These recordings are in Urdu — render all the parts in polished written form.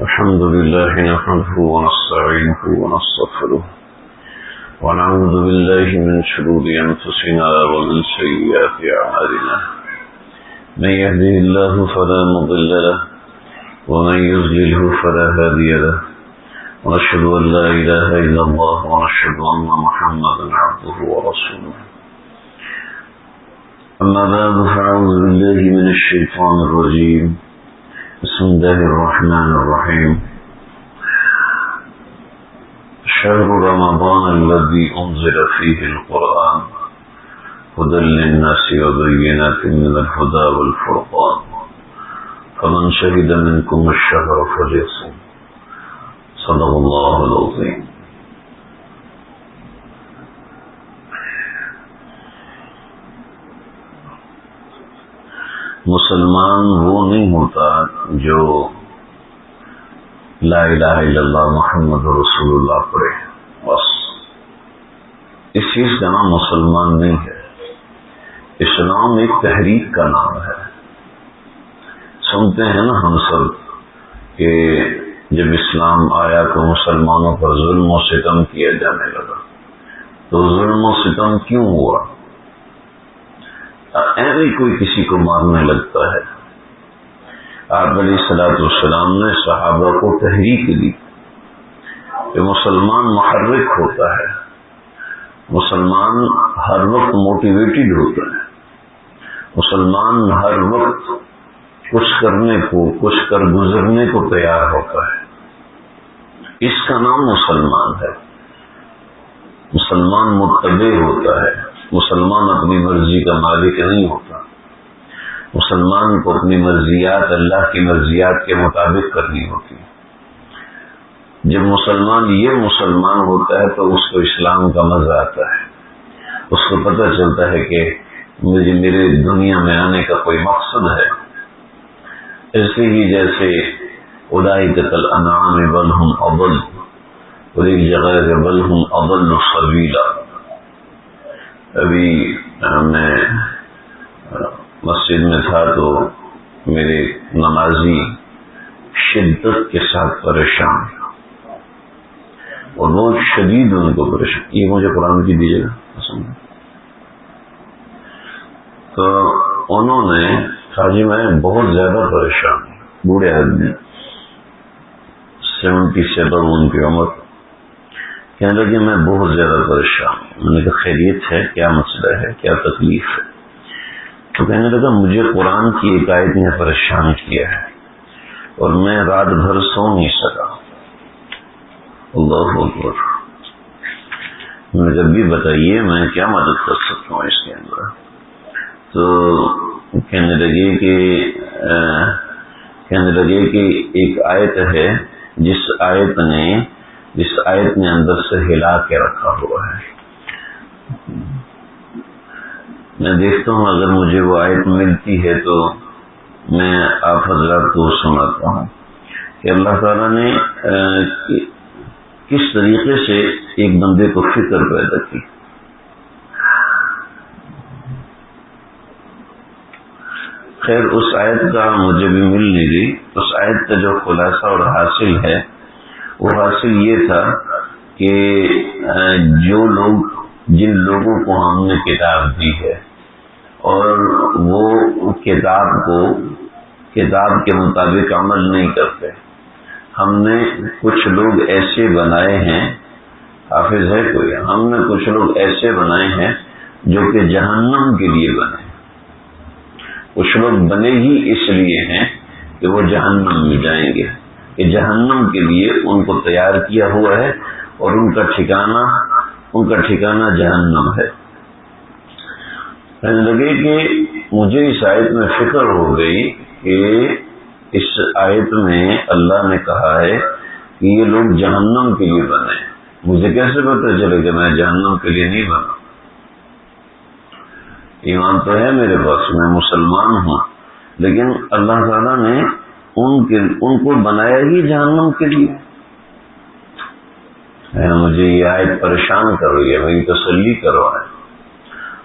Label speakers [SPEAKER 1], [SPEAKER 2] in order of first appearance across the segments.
[SPEAKER 1] الحمد لله نحمده ونستعينه ونستغفره ونعوذ بالله من شرور أنفسنا ومن سيئات أعمالنا من يهده الله فلا مضل له ومن يضلله فلا هادي له ونشهد أن لا إله إلا الله ونشهد أن محمدا عبده ورسوله أما بعد فأعوذ بالله من الشيطان الرجيم بسم الله الرحمن الرحيم شهر رمضان الذي أنزل فيه القرآن هدى للناس وبينات من الهدى والفرقان فمن شهد منكم الشهر فليصم صدق الله العظيم. مسلمان وہ نہیں ہوتا جو لا الہ الا اللہ محمد رسول اللہ پڑھے، بس اس چیز کا نام مسلمان نہیں ہے. اسلام ایک تحریک کا نام ہے. سنتے ہیں نا ہم سب کہ جب اسلام آیا تو مسلمانوں پر ظلم و ستم کیا جانے لگا. تو ظلم و ستم کیوں ہوا؟ ایویں کوئی کسی کو مارنے لگتا ہے. آپ علیہ الصلوۃ والسلام نے صحابہ کو تحریک دی کہ مسلمان محرک ہوتا ہے، مسلمان ہر وقت موٹیویٹڈ ہوتا ہے، مسلمان ہر وقت کچھ کرنے کو، کچھ کر گزرنے کو تیار ہوتا ہے. اس کا نام مسلمان ہے. مسلمان متبع ہوتا ہے. مسلمان اپنی مرضی کا مالک نہیں ہوتا. مسلمان کو اپنی مرضیات اللہ کی مرضیات کے مطابق کرنی ہوتی. جب مسلمان یہ مسلمان ہوتا ہے تو اس کو اسلام کا مزہ آتا ہے. اس کو پتہ چلتا ہے کہ مجھے میرے دنیا میں آنے کا کوئی مقصد ہے. ایسے ہی جیسے اولئک کالانعام بل هم اضل اور ایک جگہ ہے بل هم اضل سبیلا. ابھی میں مسجد میں تھا تو میرے نمازی شدت کے ساتھ پریشان اور بہت شدید ان کو پریشان. یہ مجھے قرآن کی دیجیے گا پسند. تو انہوں نے کہا جی میں بہت زیادہ پریشان ہوں. بوڑھے آدمی 77 ان کی عمر. کہنے لگے میں بہت زیادہ پریشان ہوں. میں نے کہا خیریت ہے؟ کیا مسئلہ ہے؟ کیا تکلیف ہے؟ تو کہنے لگا مجھے قرآن کی ایک آیت نے پریشان کیا ہے اور میں رات بھر سو نہیں سکا. اللہ اکبر. میں نے کہا بھی بتائیے میں کیا مدد کر سکتا ہوں اس کے اندر. تو کہنے لگے کہ ایک آیت ہے جس آیت نے اندر سے ہلا کے رکھا ہوا ہے. میں دیکھتا ہوں اگر مجھے وہ آیت ملتی ہے تو میں آپ حضرات کو سناتا ہوں کہ اللہ تعالیٰ نے کس طریقے سے ایک بندے کو فکر پیدا کی. خیر اس آیت کا مجھے بھی مل نہیں رہی. اس آیت کا جو خلاصہ اور حاصل ہے وہ حاصل یہ تھا کہ جن لوگوں کو ہم نے کتاب دی ہے اور وہ کتاب کے مطابق عمل نہیں کرتے. ہم نے کچھ لوگ ایسے بنائے ہیں، حافظ ہے کوئی، ہم نے کچھ لوگ ایسے بنائے ہیں جو کہ جہنم کے لیے بنے. کچھ لوگ بنے ہی اس لیے ہیں کہ وہ جہنم میں جائیں گے، کہ جہنم کے لیے ان کو تیار کیا ہوا ہے اور ان کا ٹھکانہ جہنم ہے. کہنے لگے کہ مجھے اس آیت میں فکر ہو گئی کہ اس آیت میں اللہ نے کہا ہے کہ یہ لوگ جہنم کے لیے بنے. مجھے کیسے پتہ چلے کہ میں جہنم کے لیے نہیں بنا؟ ایمان تو ہے میرے پاس، میں مسلمان ہوں، لیکن اللہ تعالیٰ نے ان کو بنایا ہی جہنم کے لیے. مجھے یہ آیت پریشان کر رہی ہے، میری تسلی کروائے.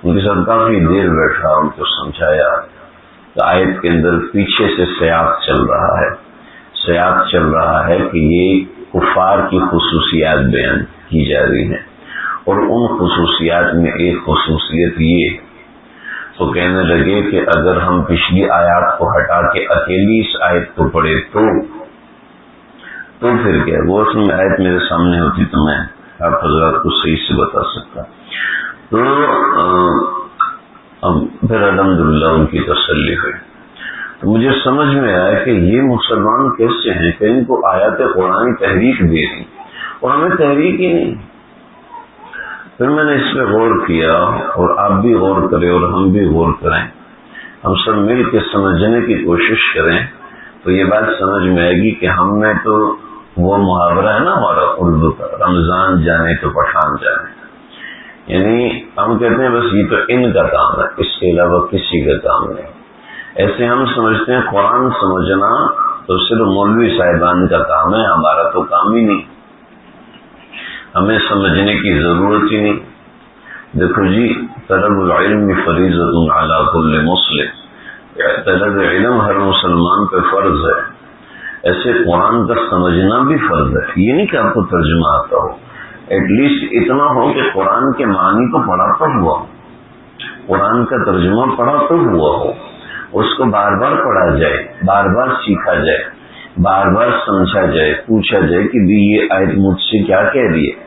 [SPEAKER 1] ان کے ساتھ کافی دیر بیٹھا، ان کو سمجھایا. آیت کے اندر پیچھے سے سیاق چل رہا ہے. سیاق چل رہا ہے کہ یہ کفار کی خصوصیات بیان کی جا رہی ہیں، اور ان خصوصیات میں ایک خصوصیت یہ تو کہنے لگے کہ اگر ہم پچھلی آیات کو ہٹا کے اکیلی اس آیت کو پڑھے تو پھر کیا؟ وہ اس میں آیت میرے سامنے ہوتی تو میں آپ حضرات کو صحیح سے بتا سکتا۔ تو پھر الحمدللہ ان کی تسلی ہوئی۔ تو مجھے سمجھ میں آیا کہ یہ مسلمان کیسے ہیں کہ ان کو آیات قرآن تحریک دے رہی اور ہمیں تحریک ہی نہیں۔ پھر میں نے اس پہ غور کیا، اور آپ بھی غور کریں اور ہم بھی غور کریں، ہم سب مل کے سمجھنے کی کوشش کریں تو یہ بات سمجھ میں آئے گی کہ ہم میں تو وہ محاورہ ہے نا ہمارا اردو کا، رمضان جانے تو پٹھان جانے، یعنی ہم کہتے ہیں بس یہ تو ان کا کام ہے، اس کے علاوہ کسی کا کام نہیں۔ ایسے ہم سمجھتے ہیں قرآن سمجھنا تو صرف مولوی صاحبان کا کام ہے، ہمارا تو کام ہی نہیں، ہمیں سمجھنے کی ضرورت ہی نہیں۔ دیکھو جی، طلب العلم فریضۃ علی کل مسلم، طلب علم ہر مسلمان پہ فرض ہے، ایسے قرآن کا سمجھنا بھی فرض ہے۔ یہ نہیں کہ آپ کو ترجمہ آتا ہو، ایٹ لیسٹ اتنا ہو کہ قرآن کے معنی کو پڑھا تو ہوا ہو، قرآن کا ترجمہ پڑھا تو ہوا ہو، اس کو بار بار پڑھا جائے، بار بار سیکھا جائے، بار بار سمجھا جائے، پوچھا جائے کہ بھی یہ آیت مجھ سے کیا کہہ رہی ہے۔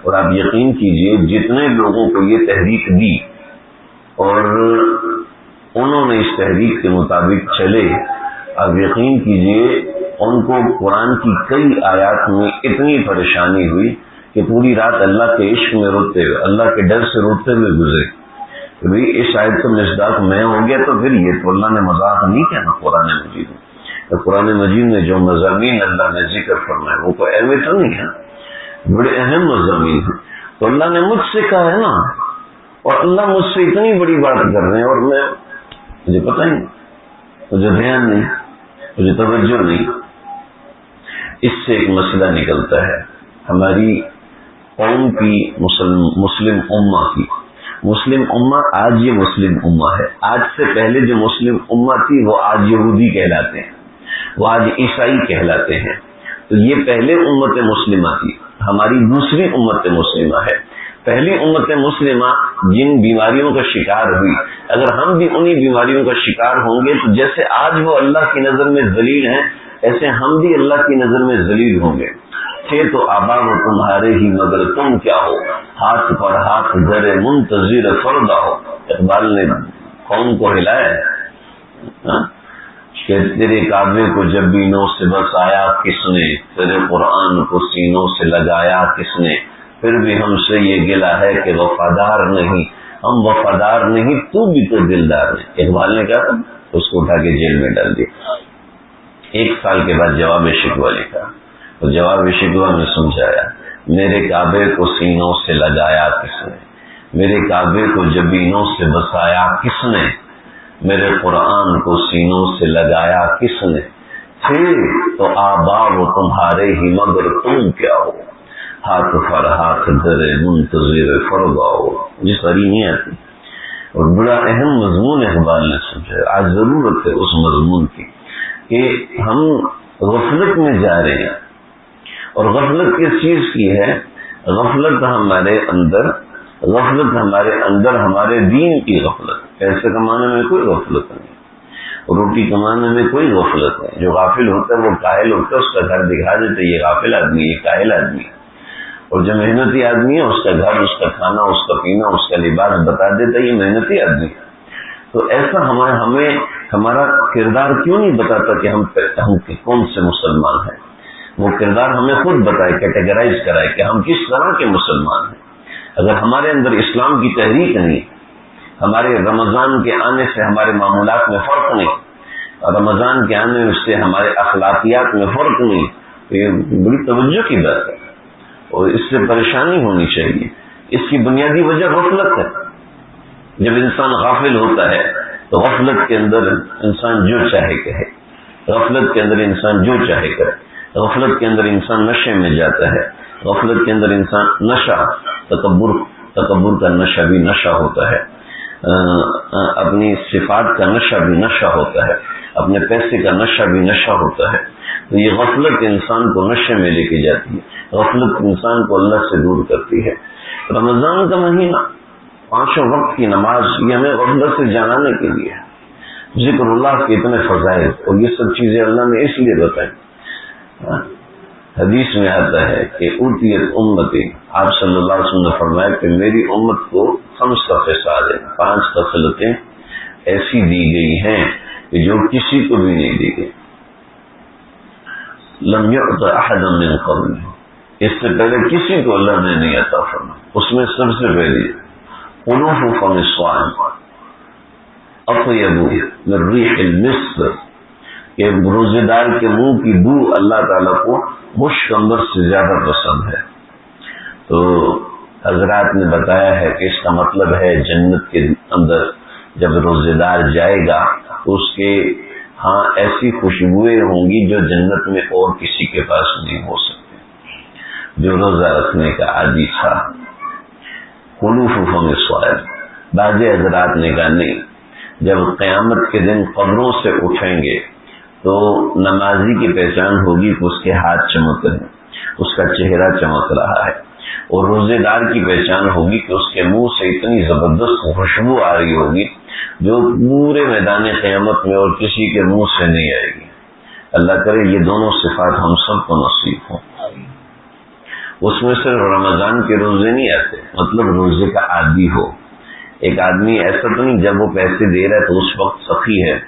[SPEAKER 1] اور آپ یقین کیجئے جتنے لوگوں کو یہ تحریک دی اور انہوں نے اس تحریک کے مطابق چلے، آپ یقین کیجئے ان کو قرآن کی کئی آیات میں اتنی پریشانی ہوئی کہ پوری رات اللہ کے عشق میں روتے ہوئے، اللہ کے ڈر سے روتے ہوئے گزرے کہ بھئی اس آیت کا مصداق میں ہو گیا تو پھر یہ تو اللہ نے مذاق نہیں کہنا قرآن مجید میں۔ تو قرآن مجید میں جو مضامین اللہ نے ذکر فرمائے وہ کوئی اہم تو نہیں ہے، بڑے اہم مضامین ہیں، تو اللہ نے مجھ سے کہا ہے نا، اور اللہ مجھ سے اتنی بڑی بات کر رہے ہیں اور مجھے پتہ ہی نہیں، مجھے دھیان نہیں، مجھے توجہ نہیں۔ اس سے ایک مسئلہ نکلتا ہے ہماری قوم کی، مسلم امہ کی۔ مسلم امہ آج یہ مسلم امہ ہے، آج سے پہلے جو مسلم امہ تھی وہ آج یہودی کہلاتے ہیں، وہ آج عیسائی کہلاتے ہیں۔ تو یہ پہلے امت مسلمہ تھی، ہماری دوسری امت مسلمہ ہے۔ پہلی امت مسلمہ جن بیماریوں کا شکار ہوئی، اگر ہم بھی انہی بیماریوں کا شکار ہوں گے تو جیسے آج وہ اللہ کی نظر میں ذلیل ہیں، ایسے ہم بھی اللہ کی نظر میں ذلیل ہوں گے۔ تھے تو آبا و تمہارے ہی مگر تم کیا ہو، ہاتھ پر ہاتھ ذرے منتظر فردا ہو۔ اقبال نے قوم کو ہلایا ہے کہ تیرے کعبے کو جب بھی نو سے بسایا کس نے، تیرے قرآن کو سینوں سے لگایا کس نے، پھر بھی ہم سے یہ گلہ ہے کہ وفادار نہیں، ہم وفادار نہیں تو بھی تو دلدار نہیں۔ اقبال نے کہا اس کو اٹھا کے جیل میں ڈال دیا۔ 1 سال کے بعد جواب شکوہ لکھا، تو جواب شکوہ میں سمجھایا، میرے کعبے کو سینوں سے لگایا کس نے، میرے کعبے کو جبینوں سے بسایا کس نے، میرے قرآن کو سینوں سے لگایا کس نے، تھے تو آبا وہ تمہارے ہی مگر تم کیا ہو، ہاتھ پر ہاتھ دھرے منتظر فردا ہو۔ مجھے ساری نہیں آتی، اور بڑا اہم مضمون اقبال نے سمجھا۔ آج ضرورت ہے اس مضمون کی کہ ہم غفلت میں جا رہے ہیں، اور غفلت کس چیز کی ہے؟ غفلت ہمارے اندر ہمارے دین کی غفلت۔ پیسے کمانے میں کوئی غفلت نہیں، روٹی کمانے میں کوئی غفلت نہیں۔ جو غافل ہوتا ہے وہ کاہل ہوتا ہے، اس کا گھر دکھا دیتا ہے یہ غافل آدمی، یہ کاہل آدمی، اور جو محنتی آدمی ہے اس کا گھر، اس کا کھانا، اس کا پینا، اس کا لباس بتا دیتا ہے یہ محنتی آدمی ہے۔ تو ایسا ہمیں ہمارا کردار کیوں نہیں بتاتا کہ ہم کون سے مسلمان ہیں؟ وہ کردار ہمیں خود بتائے، کیٹیگرائز کرائے کہ ہم کس طرح کے مسلمان ہیں۔ اگر ہمارے اندر اسلام کی تحریک نہیں، ہمارے رمضان کے آنے سے ہمارے معمولات میں فرق نہیں، اور رمضان کے آنے سے ہمارے اخلاقیات میں فرق نہیں، تو یہ بڑی توجہ کی بات ہے اور اس سے پریشانی ہونی چاہیے۔ اس کی بنیادی وجہ غفلت ہے۔ جب انسان غافل ہوتا ہے تو غفلت کے اندر انسان جو چاہے کہے، غفلت کے اندر انسان جو چاہے کرے، غفلت کے اندر انسان نشے میں جاتا ہے، غفلت کے اندر انسان نشہ، تکبر کا نشہ بھی نشہ ہوتا ہے، اپنی صفات کا نشہ بھی نشہ ہوتا ہے، اپنے پیسے کا نشہ بھی نشہ ہوتا ہے۔ تو یہ غفلت انسان کو نشے میں لے کے جاتی ہے، غفلت انسان کو اللہ سے دور کرتی ہے۔ رمضان کا مہینہ، 5 وقت کی نماز، یہ ہمیں غفلت سے جانانے کے لیے ہے۔ ذکر اللہ کے اتنے فضائل، اور یہ سب چیزیں اللہ نے اس لیے بتائی۔ حدیث میں آتا ہے کہ اوتیت امتی، آپ صلی اللہ علیہ وسلم نے فرمایا کہ میری امت کو 5 خصال ہیں، 5 خصلتیں ایسی دی گئی ہیں کہ جو کسی کو بھی نہیں دی گئی، لم یعط احد من قبل، اس سے پہلے کسی کو اللہ نے نہیں عطا فرمایا۔ اس میں سب سے پہلی خلوف فم الصائم اطیب من ریح المسک، کہ روزے دار کے منہ کی بو اللہ تعالیٰ کو مشک عنبر سے زیادہ پسند ہے۔ تو حضرات نے بتایا ہے کہ اس کا مطلب ہے جنت کے اندر جب روزے دار جائے گا تو اس کے ہاں ایسی خوشبوئیں ہوں گی جو جنت میں اور کسی کے پاس نہیں ہو سکتی۔ جو روزہ رکھنے کا عادی تھا، خلوف فم الصائم۔ بعض حضرات نے کہا نہیں، جب قیامت کے دن قبروں سے اٹھیں گے تو نمازی کی پہچان ہوگی کہ اس کے ہاتھ چمک رہے ہیں، اس کا چہرہ چمک رہا ہے، اور روزے دار کی پہچان ہوگی کہ اس کے منہ سے اتنی زبردست خوشبو آ رہی ہوگی جو پورے میدان قیامت میں اور کسی کے منہ سے نہیں آئے گی۔ اللہ کرے یہ دونوں صفات ہم سب کو نصیب ہوں۔ اس میں صرف رمضان کے روزے نہیں آتے، مطلب روزے کا عادی ہو۔ ایک آدمی ایسا تو نہیں جب وہ پیسے دے رہا ہے تو اس وقت سخی ہے،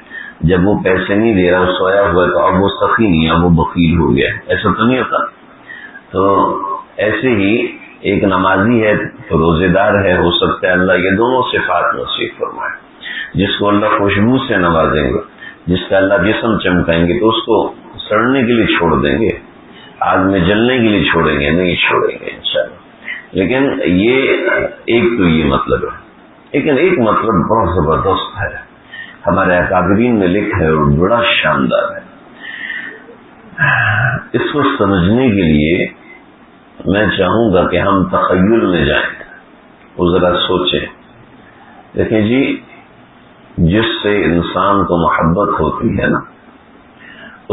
[SPEAKER 1] جب وہ پیسے نہیں دے رہا، سویا ہوا ہے تو اب وہ سخی نہیں، اب وہ بخیل ہو گیا، ایسا تو نہیں ہوتا۔ تو ایسے ہی ایک نمازی ہے تو روزے دار ہے، ہو سکتا ہے اللہ یہ دونوں صفات نصیب فرمائے۔ جس کو اللہ خوشبو سے نوازیں گے، جس کا اللہ جسم چمکائیں گے تو اس کو سڑنے کے لیے چھوڑ دیں گے، آگ میں جلنے کے لیے چھوڑیں گے نہیں، چھوڑیں گے انشاءاللہ۔ لیکن یہ ایک تو یہ مطلب ہے، لیکن ایک مطلب بہت زبردست ہے، ہمارے اکابرین نے لکھا ہے اور بڑا شاندار ہے۔ اس کو سمجھنے کے لیے میں چاہوں گا کہ ہم تخیل میں جائیں اور ذرا سوچیں۔ دیکھیں جی، جس سے انسان کو محبت ہوتی ہے نا،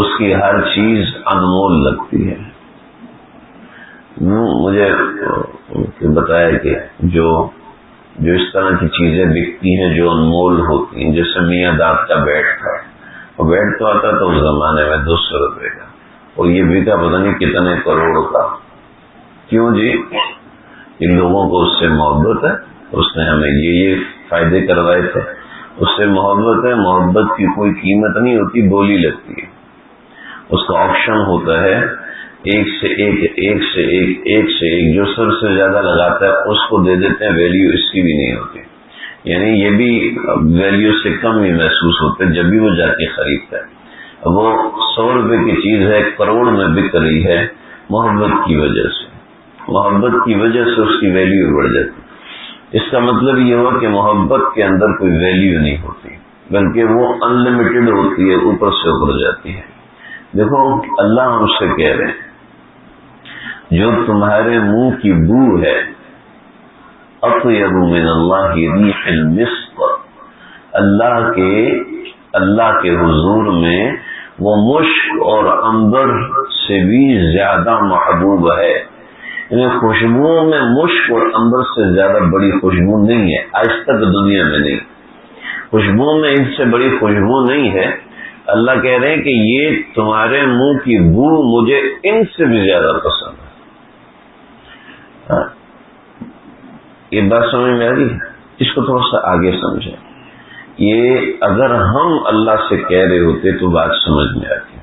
[SPEAKER 1] اس کی ہر چیز انمول لگتی ہے۔ مجھے بتایا کہ جو اس طرح کی چیزیں بکتی ہیں جو انمول ہوتی ہیں، جیسے میاں داد کا بیٹ تھا، وہ بیٹ تو آتا تھا اس زمانے میں 200 روپے کا، اور یہ بکا پتہ نہیں کتنے کروڑ کا۔ کیوں جی؟ ان لوگوں کو اس سے محبت ہے، اس نے ہمیں یہ فائدے کروائے تھے، اس سے محبت ہے۔ محبت کی کوئی قیمت نہیں ہوتی، بولی لگتی ہے، اس کا آپشن ہوتا ہے، ایک سے ایک جو سب سے زیادہ لگاتا ہے اس کو دے دیتے ہیں، ویلیو اس کی بھی نہیں ہوتی، یعنی یہ بھی ویلیو سے کم ہی محسوس ہوتے جب بھی وہ جا کے خریدتا ہے۔ وہ 100 روپے کی چیز ہے، کروڑ میں بک رہی ہے، محبت کی وجہ سے، محبت کی وجہ سے اس کی ویلیو بڑھ جاتی۔ اس کا مطلب یہ ہوا کہ محبت کے اندر کوئی ویلیو نہیں ہوتی، بلکہ وہ ان لمیٹڈ ہوتی ہے، اوپر سے اوپر جاتی ہے۔ دیکھو اللہ ہم سے کہہ رہے ہیں جو تمہارے منہ کی بو ہے، اطیب من اللہ ریح المسک، اللہ کے حضور میں وہ مشک اور عنبر سے بھی زیادہ محبوب ہے۔ یعنی خوشبوؤں میں مشک اور عنبر سے زیادہ بڑی خوشبو نہیں ہے، آج تک دنیا میں نہیں، خوشبوؤں میں ان سے بڑی خوشبو نہیں ہے۔ اللہ کہہ رہے ہیں کہ یہ تمہارے منہ کی بو مجھے ان سے بھی زیادہ پسند ہے۔ یہ بات سمجھ میں آ رہی ہے؟ اس کو تھوڑا سا آگے سمجھیں۔ یہ اگر ہم اللہ سے کہہ رہے ہوتے تو بات سمجھ میں آتی،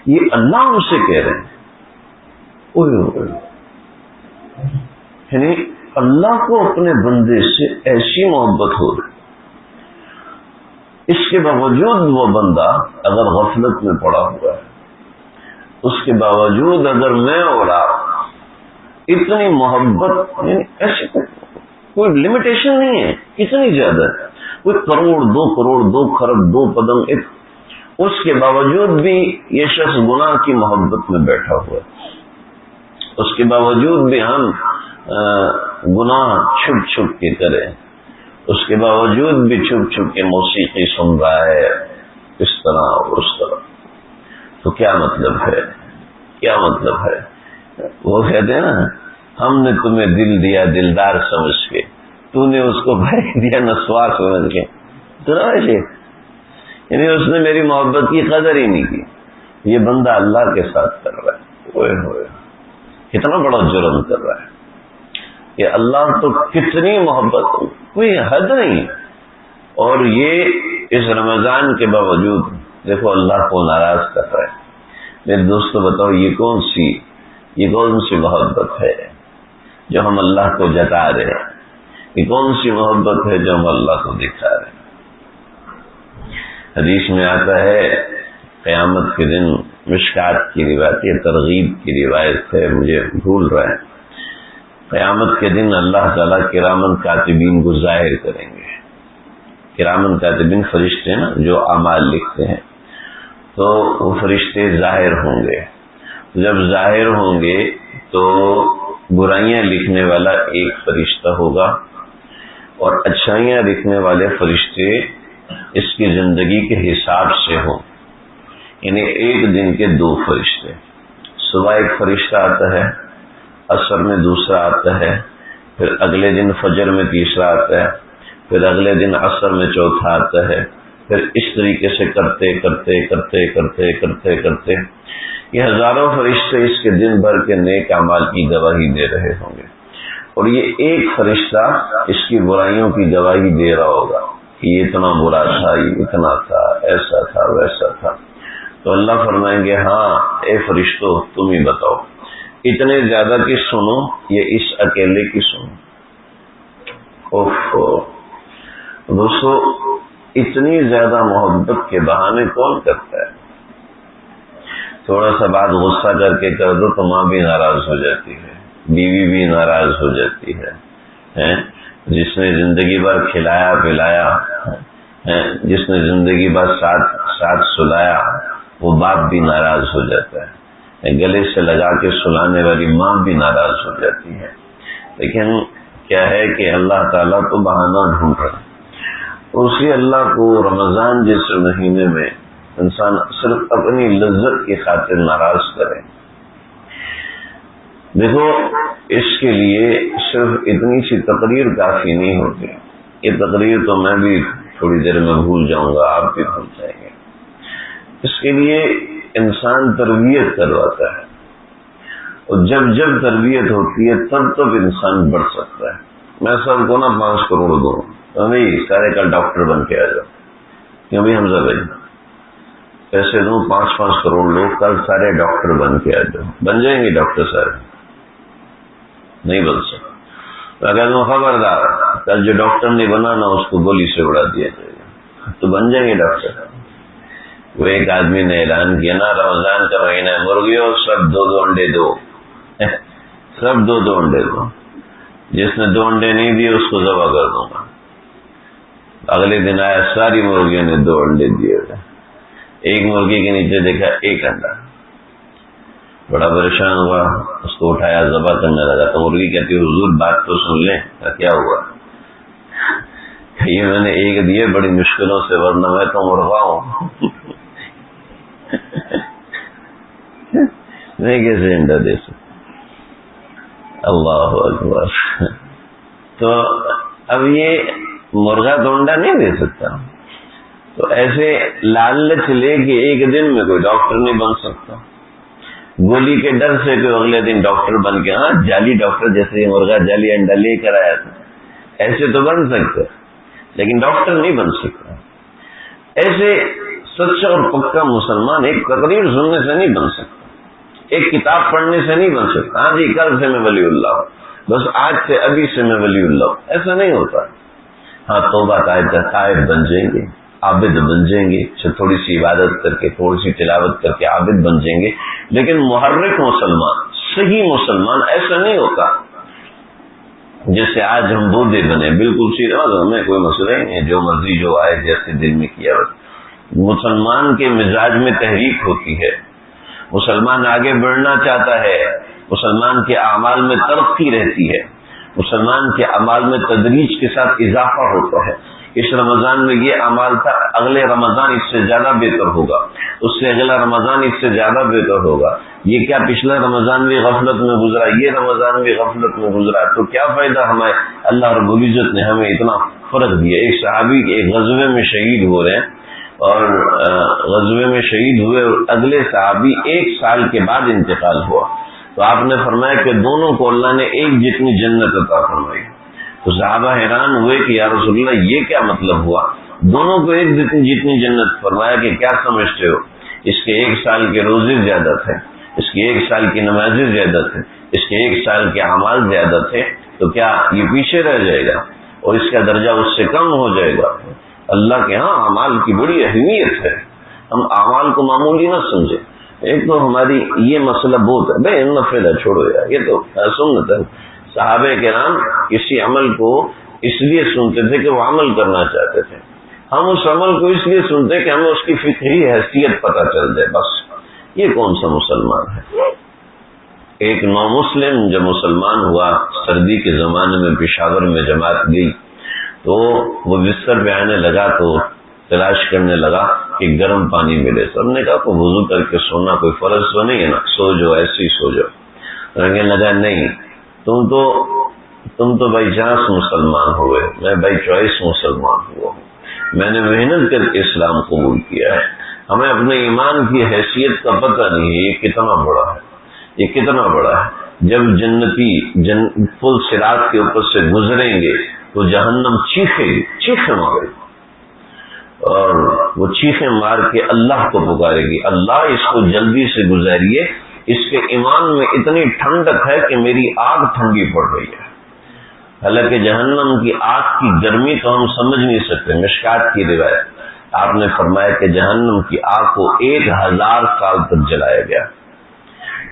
[SPEAKER 1] یہ اللہ ہم سے کہہ رہے ہیں، یعنی اللہ کو اپنے بندے سے ایسی محبت ہو رہی، اس کے باوجود وہ بندہ اگر غفلت میں پڑا ہوا ہے، اس کے باوجود اگر میں اور آپ اتنی محبت، یعنی ایسی کوئی لمیٹیشن نہیں ہے، اتنی زیادہ ہے، کوئی کروڑ 2 کروڑ 2 خرب 2 پدم، اس کے باوجود بھی یہ شخص گناہ کی محبت میں بیٹھا ہوا ہے، اس کے باوجود بھی ہم گناہ چھپ چھپ کے کریں، اس کے باوجود بھی چھپ چھپ کے موسیقی سن رہا ہے، اس طرح اور اس طرح۔ تو کیا مطلب ہے؟ کیا مطلب ہے؟ وہ کہتے ہیں نا ہم نے تمہیں دل دیا دلدار سمجھ کے، تو نے اس کو بھائی دیا نسوار سمجھ کے. تو نا ویسے یعنی اس نے میری محبت کی قدر ہی نہیں کی. یہ بندہ اللہ کے ساتھ کر رہا ہے، ہوئے ہوئے کتنا بڑا جرم کر رہا ہے. کہ اللہ تو کتنی محبت، کوئی حد نہیں. اور یہ اس رمضان کے باوجود دیکھو اللہ کو ناراض کر رہا ہے. میرے دوستو بتاؤ یہ کون سی محبت ہے جو ہم اللہ کو جتا رہے ہیں؟ یہ کون سی محبت ہے جو ہم اللہ کو دکھا رہے ہیں؟ حدیث میں آتا ہے قیامت کے دن، مشکات کی روایت، یہ ترغیب کی روایت ہے، مجھے بھول رہا ہے. قیامت کے دن اللہ تعالیٰ کرامن کاتبین کو ظاہر کریں گے. کرامن کاتبین فرشتے نا جو اعمال لکھتے ہیں، تو وہ فرشتے ظاہر ہوں گے. جب ظاہر ہوں گے تو برائیاں لکھنے والا ایک فرشتہ ہوگا اور اچھائیاں لکھنے والے فرشتے اس کی زندگی کے حساب سے ہوں. یعنی ایک دن کے دو فرشتے، صبح ایک فرشتہ آتا ہے، عصر میں دوسرا آتا ہے، پھر اگلے دن فجر میں تیسرا آتا ہے، پھر اگلے دن عصر میں چوتھا آتا ہے، پھر اس طریقے سے کرتے کرتے کرتے کرتے کرتے کرتے یہ ہزاروں فرشتے اس کے دن بھر کے نیک اعمال کی گواہی دے رہے ہوں گے. اور یہ ایک فرشتہ اس کی برائیوں کی گواہی دے رہا ہوگا کہ یہ اتنا برا تھا، یہ اتنا تھا، ایسا تھا، ویسا تھا. تو اللہ فرمائیں گے ہاں اے فرشتوں تم ہی بتاؤ اتنے زیادہ کی سنو یا اس اکیلے کی سنو. دوستو اتنی زیادہ محبت کے بہانے کون کرتا ہے؟ تھوڑا سا بات غصہ کر کے کر دو تو ماں بھی ناراض ہو جاتی ہے، بیوی بھی ناراض ہو جاتی ہے. جس نے زندگی بھر کھلایا پلایا، جس نے زندگی بھر ساتھ سلایا، وہ باپ بھی ناراض ہو جاتا ہے. گلے سے لگا کے سلانے والی ماں بھی ناراض ہو جاتی ہے. لیکن کیا ہے کہ اللہ تعالیٰ تو بہانہ ڈھونڈ رہا ہے. اسی اللہ کو رمضان جیسے مہینے میں انسان صرف اپنی لذت کی خاطر ناراض کرے. دیکھو اس کے لیے صرف اتنی سی تقریر کافی نہیں ہوتی. یہ تقریر تو میں بھی تھوڑی دیر میں بھول جاؤں گا، آپ بھی بھول جائیں گے. اس کے لیے انسان تربیت کرواتا ہے، اور جب تربیت ہوتی ہے تب انسان بڑھ سکتا ہے. میں سب کو نا 5 کروڑ دوں نہیں، سارے کل ڈاکٹر بن کے آ جاؤ. کیوں بھی حمزہ بھائی پیسے دوں 5 کروڑ لوگ کل سارے ڈاکٹر بن کے آ جاؤ. بن جائیں گے ڈاکٹر سارے؟ نہیں بن سکتے. اگر وہ خبردار کل جو ڈاکٹر نہیں بنا نا اس کو گولی سے اڑا دیا جائے گا تو بن جائیں گے ڈاکٹر. وہ ایک آدمی نے اعلان کیا نا رمضان کا مہینہ ہے، مرغیوں سب 2 انڈے دو، سب 2 انڈے دو. جس نے 2 انڈے نہیں دیے اس کو ذبح کر دوں گا. اگلے دن آیا ساری مرغیوں نے 2 انڈے دیے. ایک مرغی کے نیچے دیکھا 1 انڈا، بڑا پریشان ہوا، اس کو اٹھایا ذبح کرنے لگا. تو مرغی کہتی حضور بات تو سن لیں. کیا ہوا؟ یہ میں نے 1 دیے بڑی مشکلوں سے، ورنہ میں تو مرغا ہوں. میں کیسے انڈا دے سکتا؟ اللہ اکبر. تو اب یہ مرغا تو انڈا نہیں دے سکتا. تو ایسے لالچ لے کے ایک دن میں کوئی ڈاکٹر نہیں بن سکتا. گولی کے ڈر سے کوئی اگلے دن ڈاکٹر بن کے، ہاں جعلی ڈاکٹر، جیسے یہ مرغا جعلی انڈا لے کر آیا تھا، ایسے تو بن سکتے لیکن ڈاکٹر نہیں بن سکتا. ایسے سچا اور پکا مسلمان ایک تقریر سننے سے نہیں بن سکتا، ایک کتاب پڑھنے سے نہیں بن سکتا. ہاں جی کل سے میں ولی اللہ ہوں، بس آج سے ابھی سے میں ولی اللہ ہوں، ایسا نہیں ہوتا. ہاں توبہ طائب بن جائیں گے، عابد بن جائیں گے، تھوڑی سی عبادت کر کے تھوڑی سی تلاوت کر کے عابد بن جائیں گے. لیکن محرک مسلمان، صحیح مسلمان ایسا نہیں ہوتا جیسے آج ہم بودے بنے. بالکل سیدھا، ہمیں کوئی مسئلہ ہی نہیں، جو مرضی جو آئے جیسے دل میں کیا. مسلمان کے مزاج میں تحریک ہوتی ہے، مسلمان آگے بڑھنا چاہتا ہے، مسلمان کے اعمال میں ترقی رہتی ہے، مسلمان کے اعمال میں تدریج کے ساتھ اضافہ ہوتا ہے. اس رمضان میں یہ اعمال تھا، اگلے رمضان اس سے زیادہ بہتر ہوگا، اس سے اگلا رمضان اس سے زیادہ بہتر ہوگا، یہ کیا پچھلا رمضان بھی غفلت میں گزرا، یہ رمضان بھی غفلت میں گزرا، تو کیا فائدہ ہمیں، اللہ رب العزت نے ہمیں اتنا فرق دیا۔ ایک صحابی ایک غزوے میں شہید ہو رہے ہیں، اور غزوے میں شہید ہوئے، اور اگلے صحابی 1 سال کے بعد انتقال ہوا، تو آپ نے فرمایا کہ دونوں کو اللہ نے ایک جتنی جنت عطا فرمائی۔ تو صحابہ حیران ہوئے کہ یا رسول اللہ یہ کیا مطلب ہوا، دونوں کو ایک جتنی جنت فرمایا، کہ کیا سمجھتے ہو، اس کے 1 سال کے روزے زیادہ تھے، اس کے 1 سال کی نمازیں زیادہ تھے، اس کے 1 سال کے اعمال زیادہ تھے، تو کیا یہ پیچھے رہ جائے گا اور اس کا درجہ اس سے کم ہو جائے گا؟ اللہ کے ہاں اعمال کی بڑی اہمیت ہے، ہم اعمال کو معمولی نہ سمجھیں۔ ایک تو ہماری یہ مسئلہ بہت ہے، بے نفل ہے، چھوڑو یار، یہ تو سنت ہے۔ صحابہ کرام کسی عمل کو اس لیے سنتے تھے کہ وہ عمل کرنا چاہتے تھے، ہم اس عمل کو اس لیے سنتے کہ ہمیں اس کی فقہی حیثیت پتہ چل جائے، بس۔ یہ کون سا مسلمان ہے؟ ایک نو مسلم جب مسلمان ہوا، سردی کے زمانے میں پشاور میں جماعت گئی، تو وہ بستر پہ آنے لگا تو تلاش کرنے لگا کہ گرم پانی ملے۔ سب نے کہا تو وضو کر کے سونا کوئی فرض تو نہیں ہے نا، سو جو ایسے ہی سو جاؤ۔ کہنے لگا نہیں، تم تو بائی چانس مسلمان ہوئے، میں بائی چوائس مسلمان ہوا ہوں، میں نے محنت کر کے اسلام قبول کیا ہے، ہمیں اپنے ایمان کی حیثیت کا پتہ نہیں ہے، یہ کتنا بڑا ہے، یہ کتنا بڑا ہے۔ جب جنتی پل صراط کے اوپر سے گزریں گے تو جہنم چیخے گی، چیخیں مارے گی، اور وہ چیخیں مار کے اللہ کو پکارے گی، اللہ اس کو جلدی سے گزاریے، اس کے ایمان میں اتنی ٹھنڈک ہے کہ میری آگ ٹھنڈی پڑ رہی ہے۔ حالانکہ جہنم کی آگ کی گرمی تو ہم سمجھ نہیں سکتے۔ مشکات کی روایت، آپ نے فرمایا کہ جہنم کی آگ کو 1000 سال تک جلایا گیا،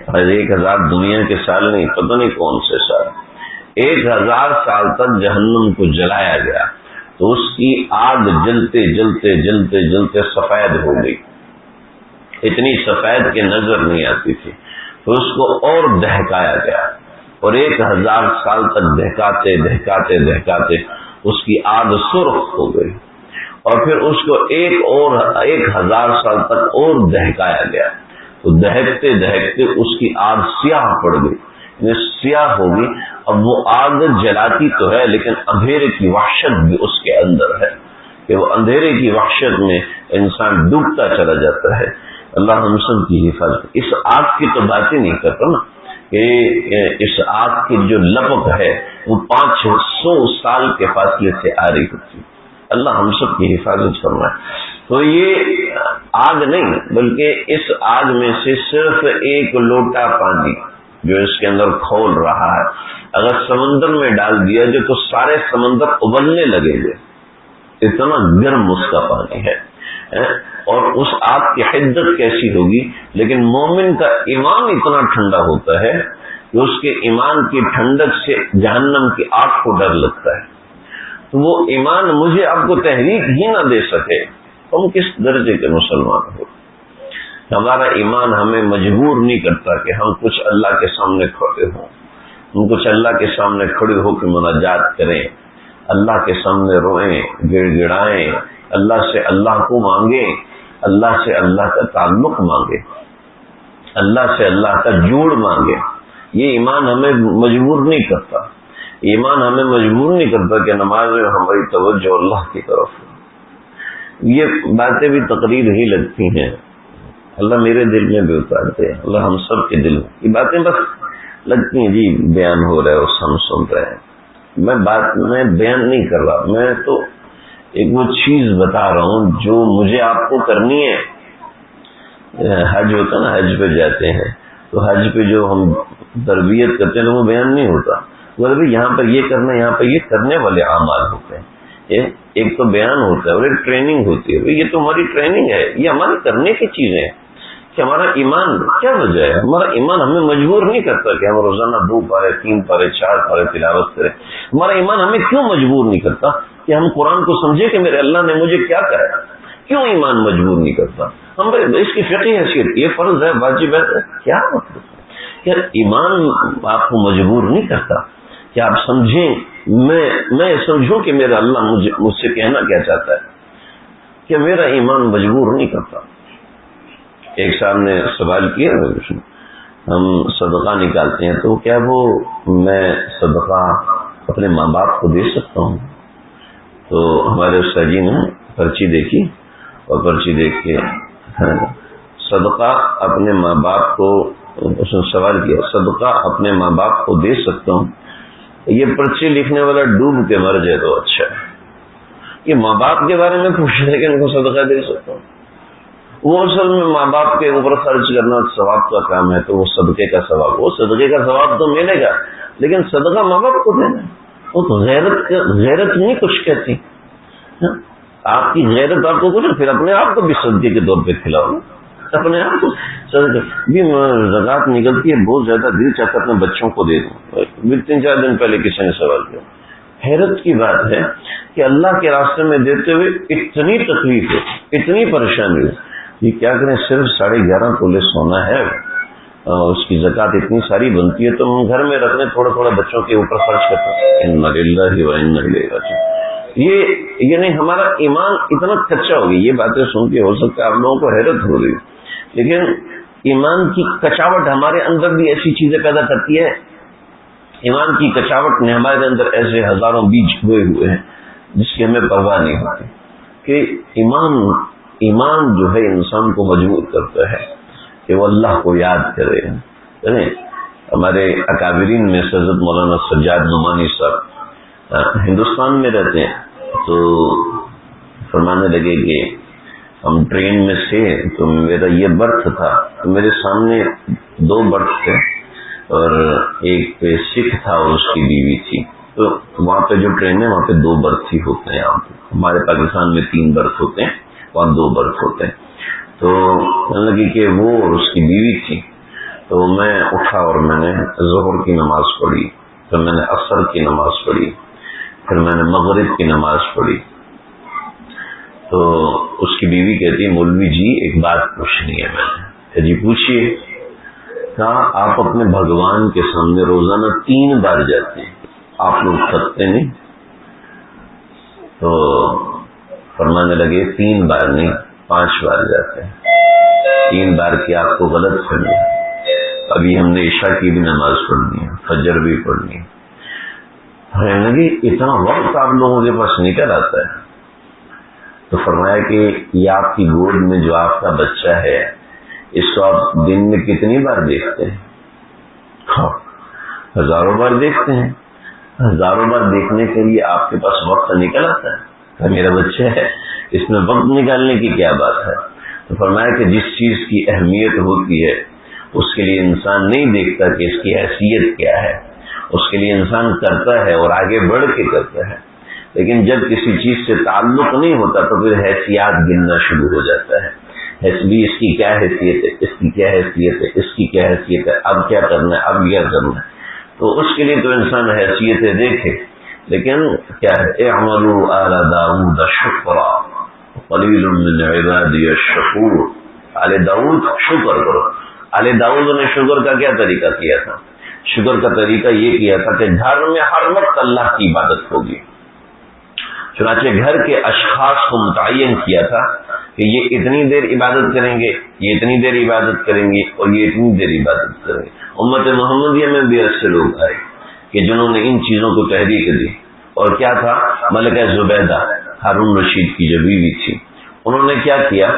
[SPEAKER 1] اور 1000 دنیا کے سال نہیں، پتہ نہیں کون سے سال، 1000 سال تک جہنم کو جلایا گیا، تو اس کی آگ جلتے جلتے جلتے جلتے سفید ہو گئی، اتنی سفید کہ نظر نہیں آتی تھی، تو اس کو اور دہکایا گیا، اور 1000 سال تک دہکاتے دہکاتے دہکاتے اس کی آگ سرخ ہو گئی، اور پھر اس کو 1000 سال تک اور دہکایا گیا، تو دہکتے دہکتے اس کی آگ سیاہ پڑ گئی، یعنی سیاہ ہوگی۔ اب وہ آگ جلاتی تو ہے لیکن اندھیرے کی وحشت بھی اس کے اندر ہے، کہ وہ اندھیرے کی وحشت میں انسان ڈوبتا چلا جاتا ہے۔ اللہ ہم سب کی حفاظت۔ اس آگ کی تو بات ہی نہیں کرتا نا، کہ اس آگ کی جو لپک ہے وہ 500 سال کے فاصلے سے آ رہی ہوتی، اللہ ہم سب کی حفاظت فرمائے۔ تو یہ آگ نہیں، بلکہ اس آگ میں سے صرف 1 لوٹا پانی جو اس کے اندر کھول رہا ہے، اگر سمندر میں ڈال دیا جو تو سارے سمندر ابلنے لگے گے، اتنا گرم اس کا پانی ہے۔ اور اس آگ کی حدت کیسی ہوگی، لیکن مومن کا ایمان اتنا ٹھنڈا ہوتا ہے کہ اس کے ایمان کی ٹھنڈک سے جہنم کی آگ کو ڈر لگتا ہے، تو وہ ایمان مجھے آپ کو تحریک ہی نہ دے سکے، ہم کس درجے کے مسلمان ہو۔ ہمارا ایمان ہمیں مجبور نہیں کرتا کہ ہم کچھ اللہ کے سامنے کھڑے ہوں، ہم کچھ اللہ کے سامنے کھڑے ہو کے مناجات کریں، اللہ کے سامنے روئیں، گڑ گڑائیں، اللہ سے اللہ کو مانگیں، اللہ سے اللہ کا تعلق مانگیں، اللہ سے اللہ کا جوڑ مانگیں۔ یہ ایمان ہمیں مجبور نہیں کرتا، ایمان ہمیں مجبور نہیں کرتا کہ نماز میں ہماری توجہ اللہ کی طرف ہو۔ یہ باتیں بھی تقریر ہی لگتی ہیں، اللہ میرے دل میں بھی اتارتے ہیں، اللہ ہم سب کے دل میں، یہ باتیں بس لگتی ہیں، جی بیان ہو رہا ہے اور ہم سن رہے ہیں، میں بیان نہیں کر رہا، میں تو ایک وہ چیز بتا رہا ہوں جو مجھے آپ کو کرنی ہے۔ حج ہوتا ہے نا، حج پہ جاتے ہیں تو حج پہ جو ہم تربیت کرتے ہیں وہ بیان نہیں ہوتا، وہ یہاں پر یہ کرنا، یہاں پر یہ کرنے والے اعمال ہوتے ہیں، ایک تو بیان ہوتا ہے اور ایک ٹریننگ ہوتی ہے۔ یہ تو ہماری ٹریننگ ہے، یہ ہماری کرنے کی چیزیں ہیں کہ ہمارا ایمان کیا وجہ ہے، ہمارا ایمان ہمیں مجبور نہیں کرتا کہ ہم روزانہ 2 پارے 3 پارے 4 پارے تلاوت کریں، ہمارا ایمان ہمیں کیوں مجبور نہیں کرتا کہ ہم قرآن کو سمجھے کہ میرے اللہ نے مجھے کیا کہا، کیوں ایمان مجبور نہیں کرتا؟ ہم اس کی فقہی حیثیت، یہ فرض ہے، واجب ہے، کیا مطلب ہے؟ ایمان آپ کو مجبور نہیں کرتا کہ آپ سمجھیں میں سمجھوں کہ میرا اللہ مجھ سے کہنا کیا چاہتا ہے کہ میرا ایمان مجبور نہیں کرتا. ایک صاحب نے سوال کیا ہم صدقہ نکالتے ہیں تو کیا وہ میں صدقہ اپنے ماں باپ کو دے سکتا ہوں؟ تو ہمارے استاد جی نے پرچی دیکھی اور پرچی دیکھ کے صدقہ اپنے ماں باپ کو، اس نے سوال کیا صدقہ اپنے ماں باپ کو دے سکتا ہوں؟ یہ پرچی لکھنے والا ڈوب کے مر جائے تو اچھا ہے. یہ ماں باپ کے بارے میں پوچھ رہے کہ ان کو صدقہ دے سکتا ہوں. وہ اصل میں ماں باپ کے اوپر خرچ کرنا ثواب کا کام ہے، تو وہ صدقے کا ثواب، وہ صدقے کا ثواب تو ملے گا، لیکن صدقہ ماں باپ کو دینا وہ تو غیرت نہیں کچھ کہتی. آپ کی غیرت آپ کو کچھ، پھر اپنے آپ کو بھی صدقے کے طور پہ کھلاؤ، اپنے آپ کو بھی. زکات نکلتی ہے بہت زیادہ، دل چاہتا اپنے بچوں کو دے دوں. 3-4 دن پہلے کسی نے سوال کیا. حیرت کی بات ہے کہ اللہ کے راستے میں دیتے ہوئے اتنی تکلیف ہے، اتنی پریشانی ہے. یہ کیا کریں، صرف 11.5 تولے سونا ہے، اس کی زکات اتنی ساری بنتی ہے تو ہم گھر میں رکھنے تھوڑا تھوڑا بچوں کے اوپر خرچ کرتے ہیں. انا للہ و انا الیہ راجعون. یہ نہیں، ہمارا ایمان اتنا کچا ہو گیا. یہ باتیں سن کے ہو سکتا ہے آپ لوگوں کو حیرت ہو رہی، لیکن ایمان کی کچاوٹ ہمارے اندر بھی ایسی چیزیں پیدا کرتی ہے. ایمان کی کچاوٹ نے ہمارے اندر ایسے ہزاروں بیج بوئے ہوئے ہیں جس کی ہمیں پرواہ نہیں ہوتی کہ ایمان جو ہے انسان کو مجبور کرتا ہے کہ وہ اللہ کو یاد کرے. ہمارے اکابرین میں حضرت مولانا سجاد نعمانی صاحب ہندوستان میں رہتے ہیں، تو فرمانے لگے کہ ہم ٹرین میں سے، تو میرا یہ برتھ تھا، تو میرے سامنے 2 برتھ تھے اور ایک پہ سکھ تھا اور اس کی بیوی تھی. تو وہاں پہ جو ٹرین ہے وہاں پہ 2 برتھ ہی ہوتے ہیں. ہمارے پاکستان میں 3 برتھ ہوتے ہیں، وہاں 2 برتھ ہوتے ہیں. تو کہنے لگی کہ وہ اور اس کی بیوی تھی. تو میں اٹھا اور میں نے ظہر کی نماز پڑھی، پھر میں نے عصر کی نماز پڑھی، پھر میں نے مغرب کی نماز پڑھی. تو اس کی بیوی کہتی مولوی جی ایک بات پوچھنی ہے. میں نے جی پوچھیے. کہا آپ اپنے بھگوان کے سامنے روزانہ 3 بار جاتے ہیں، آپ لوگ تھکتے نہیں؟ تو فرمانے لگے 3 بار نہیں 5 بار جاتے ہیں. 3 بار کی آپ کو غلط فہمی ہے. ابھی ہم نے عشاء کی بھی نماز پڑھنی ہے، فجر بھی پڑھنی ہے. لگی اتنا وقت آپ لوگوں کے پاس نکل آتا ہے. تو فرمایا کہ یہ آپ کی گود میں جو آپ کا بچہ ہے اس کو آپ دن میں کتنی بار دیکھتے ہیں؟ ہزاروں بار دیکھتے ہیں. ہزاروں بار دیکھنے کے لیے آپ کے پاس وقت نکل آتا ہے. میرا بچہ ہے، اس میں وقت نکالنے کی کیا بات ہے؟ تو فرمایا کہ جس چیز کی اہمیت ہوتی ہے اس کے لیے انسان نہیں دیکھتا کہ اس کی حیثیت کیا ہے، اس کے لیے انسان کرتا ہے اور آگے بڑھ کے کرتا ہے. لیکن جب کسی چیز سے تعلق نہیں ہوتا تو پھر حیثیت گننا شروع ہو جاتا ہے. اس کی کیا حیثیت ہے، اس کی کیا حیثیت ہے، اس کی کیا حیثیت ہے، اب کیا کرنا ہے، اب کیا کرنا ہے. تو اس کے لیے تو انسان حیثیتیں دیکھے. لیکن کیا ہے، اعملوا آل داؤد شکرا قلیل من عبادی الشکور. آل داؤد شکر کرو. آل داؤد نے شکر کا کیا طریقہ کیا تھا؟ شکر کا طریقہ یہ کیا تھا کہ گھر میں ہر وقت اللہ کی عبادت ہوگی. چنانچہ گھر کے اشخاص کو متعین کیا تھا کہ یہ اتنی دیر عبادت کریں گے، یہ اتنی دیر عبادت کریں گے اور یہ اتنی دیر عبادت کریں گے. امت محمدیہ میں بھی ایسے لوگ آئے کہ جنہوں نے ان چیزوں کو تحریک دی. اور کیا تھا؟ ملکہ زبیدہ ہارون رشید کی جو بیوی تھی، انہوں نے کیا کیا؟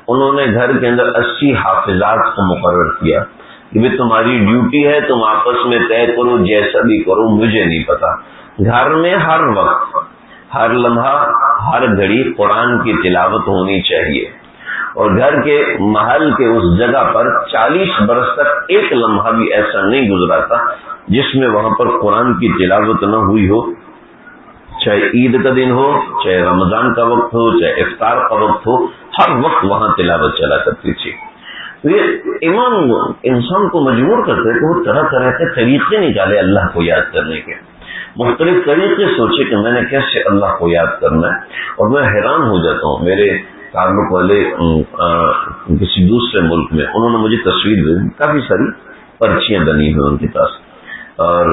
[SPEAKER 1] انہوں نے گھر کے اندر 80 حافظات کو مقرر کیا کہ بھی تمہاری ڈیوٹی ہے، تم آپس میں طے کرو، جیسا بھی کرو مجھے نہیں پتا. گھر میں ہر وقت، ہر لمحہ، ہر گھڑی قرآن کی تلاوت ہونی چاہیے. اور گھر کے محل کے اس جگہ پر 40 برس تک ایک لمحہ بھی ایسا نہیں گزرا تھا جس میں وہاں پر قرآن کی تلاوت نہ ہوئی ہو. چاہے عید کا دن ہو، چاہے رمضان کا وقت ہو، چاہے افطار کا وقت ہو، ہر وقت وہاں تلاوت چلا کرتی تھی. یہ ایمان انسان کو مجبور کرتا ہے کہ وہ طرح طرح کے طریقے نکالے اللہ کو یاد کرنے کے. مختلف طریقے سوچے کہ میں نے کیسے اللہ کو یاد کرنا ہے. اور میں حیران ہو جاتا ہوں. میرے تعلق والے کسی دوسرے ملک میں، انہوں نے مجھے تصویر دی، کافی ساری پرچیاں بنی ہوئی ان کے پاس. اور